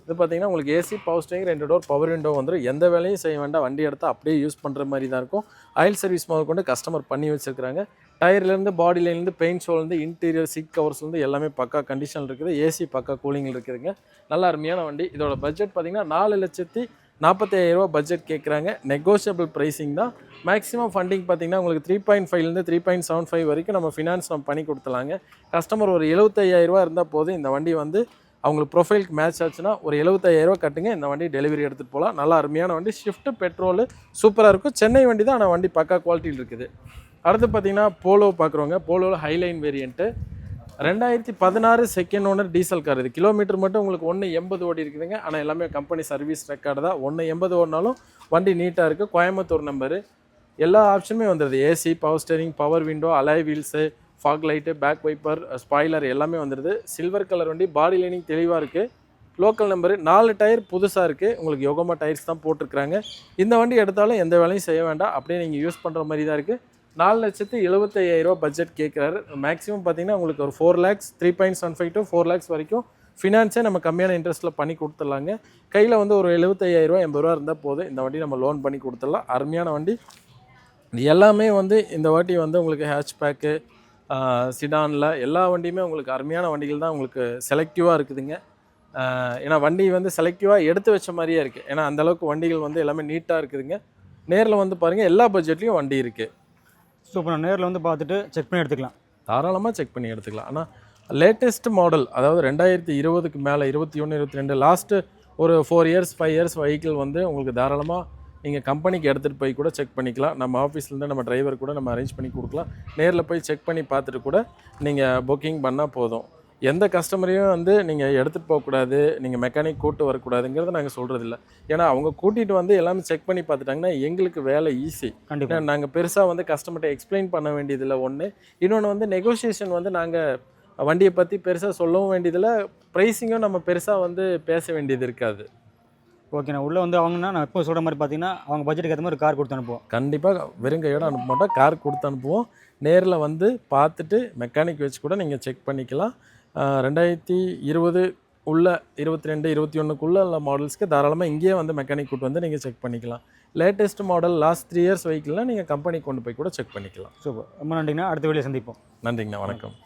இது பார்த்தீங்கன்னா உங்களுக்கு AC power steering 2 door power window வந்துடும். எந்த வேலையும் செய்ய வேண்டாம். வண்டி எடுத்தால் அப்படியே யூஸ் பண்ணுற மாதிரி தான் இருக்கும். ஆயில் சர்வீஸ் முதல் கொண்டு கஸ்டமர் பண்ணி வச்சுருக்காங்க. டயர்லேருந்து பாடி லைன்லேருந்து பெயிண்ட் ஷோலேருந்து இன்டீரியர் சீட் கவர்ஸ்லேருந்து எல்லாமே பக்கா கண்டிஷன் இருக்குது. ஏசி பக்கா கூலிங்கில் இருக்குதுங்க. நல்ல அருமையான வண்டி. இதோட பட்ஜெட் பார்த்தீங்கன்னா 4,45,000 பட்ஜெட் கேட்குறாங்க. நெகோஷியபிள் ப்ரைஸிங் தான். மேக்ஸிமம் ஃபண்டிங் பார்த்தீங்கன்னா உங்களுக்கு 3.5லேருந்து 3.75 வரைக்கும் நம்ம ஃபினான்ஸ் நம்ம பண்ணி கொடுத்துலாங்க. கஸ்டமர் ஒரு 75,000 இருந்தால் போதும். இந்த வண்டி வந்து அவங்களுக்கு ப்ரொஃபைலுக்கு மேட்ச் ஆச்சுன்னா ஒரு 75,000 கட்டுங்க. இந்த வண்டி டெலிவரி எடுத்துகிட்டு போகலாம். நல்லா அருமையான வண்டி. ஷிஃப்ட்டு பெட்ரோலு சூப்பராக இருக்கும். சென்னை வண்டி தான், ஆனால் வண்டி பக்கா குவாலிட்டியில் இருக்குது. அடுத்து பார்த்தீங்கன்னா போலோ பார்க்குறவங்க. போலோவில் Highline variant 2016 second owner diesel car. இது கிலோமீட்டர் மட்டும் உங்களுக்கு 1.80 ஓடி இருக்குதுங்க. ஆனால் எல்லாமே கம்பெனி சர்வீஸ் ரெக்கார்டு தான். 1.80 ஓடினாலும் வண்டி நீட்டாக இருக்குது. கோயம்புத்தூர் நம்பரு. எல்லா ஆப்ஷனுமே வந்துடுது. AC power steering power window alloy wheels fog light back wiper spoiler எல்லாமே வந்துடுது. சில்வர் கலர் வண்டி. பாடி லைனிங் தெளிவாக இருக்குது. Local number. 4 டயர் புதுசாக இருக்குது. உங்களுக்கு யோகமா டயர்ஸ் தான் போட்டிருக்கிறாங்க. இந்த வண்டி எடுத்தாலும் எந்த வேலையும் செய்ய வேண்டாம். அப்படியே நீங்கள் யூஸ் பண்ணுற மாதிரி தான் இருக்குது. 4,75,000 பட்ஜெட் கேட்குறாரு. மேக்ஸிமம் பார்த்தீங்கன்னா உங்களுக்கு ஒரு 4 lakhs 3.75 to 4 lakhs வரைக்கும் ஃபினான்ஸே நம்ம கம்மியான இன்ட்ரெஸ்ட்டில் பண்ணி கொடுத்துடலாங்க. கையில் வந்து ஒரு 75,000 80 ரூபா இருந்தால் போதும், இந்த வண்டி நம்ம லோன் பண்ணி கொடுத்துடலாம். அருமையான வண்டி. இது எல்லாமே வந்து இந்த வாட்டி வந்து உங்களுக்கு ஹேட்ச்பேக்கு சிடானில் எல்லா வண்டியுமே உங்களுக்கு அருமையான வண்டிகள் தான் உங்களுக்கு செலக்டிவாக இருக்குதுங்க. ஏன்னா வண்டி வந்து செலக்டிவாக எடுத்து வச்ச மாதிரியே இருக்குது. ஏன்னா அந்தளவுக்கு வண்டிகள் வந்து எல்லாமே நீட்டாக இருக்குதுங்க. நேரில் வந்து பாருங்கள், எல்லா பட்ஜெட்லேயும் வண்டி இருக்குது. ஸோ இப்போ நான் நேரில் வந்து பார்த்துட்டு செக் பண்ணி எடுத்துக்கலாம். தாராளமாக செக் பண்ணி எடுத்துக்கலாம். ஆனால் லேட்டஸ்ட் மாடல், அதாவது 2020க்கு மேலே 21 22 லாஸ்ட்டு ஒரு 4 இயர்ஸ் 5 இயர்ஸ் வெஹிக்கிள் வந்து உங்களுக்கு தாராளமாக நீங்கள் கம்பெனிக்கு எடுத்துகிட்டு போய் கூட செக் பண்ணிக்கலாம். நம்ம ஆஃபீஸ்லேருந்து நம்ம டிரைவர் கூட நம்ம அரேஞ்ச் பண்ணி கொடுக்கலாம். நேரில் போய் செக் பண்ணி பார்த்துட்டு கூட நீங்கள் புக்கிங் பண்ணால் போதும். எந்த கஸ்டமரையும் வந்து நீங்கள் எடுத்துகிட்டு போகக்கூடாது, நீங்கள் மெக்கானிக் கூட்டு வரக்கூடாதுங்கிறத நாங்கள் சொல்கிறதில்ல. ஏன்னா அவங்க கூட்டிகிட்டு வந்து எல்லாமே செக் பண்ணி பார்த்துட்டாங்கன்னா எங்களுக்கு வேலை ஈஸி. கண்டிப்பாக நாங்கள் பெருசாக வந்து கஸ்டமர்கிட்ட எக்ஸ்பிளைன் பண்ண வேண்டியதில்லை ஒன்று. இன்னொன்று வந்து நெகோசியேஷன் வந்து நாங்கள் வண்டியை பற்றி பெருசாக சொல்லவும் வேண்டியதில்லை, ப்ரைஸிங்கும் நம்ம பெருசாக வந்து பேச வேண்டியது இருக்காது. ஓகேண்ணா. உள்ளே வந்து அவங்கன்னா நான் எப்போ சொல்கிற மாதிரி பார்த்தீங்கன்னா அவங்க பட்ஜெட்டுக்கு ஏற்ற மாதிரி கார் கொடுத்து அனுப்புவோம். கண்டிப்பாக வெறுங்கையோடு அனுப்ப மாட்டோம், கார் கொடுத்து அனுப்புவோம். நேரில் வந்து பார்த்துட்டு மெக்கானிக் வச்சு கூட நீங்கள் செக் பண்ணிக்கலாம். 2020 உள்ள 22 21க்குள்ளே உள்ள மாடல்ஸ்க்கு தாராளமாக இங்கேயே வந்து மெக்கானிக் கூட்டு வந்து நீங்கள் செக் பண்ணிக்கலாம். லேட்டஸ்ட் மாடல் லாஸ்ட் 3 இயர்ஸ் வெஹிக்கிள்னால் நீங்கள் கம்பெனி கொண்டு போய் கூட செக் பண்ணிக்கலாம். சூப்பர். ரொம்ப நன்றிங்கண்ணா. அடுத்த வீடியோ சந்திப்போம். நன்றிங்கண்ணா, வணக்கம்.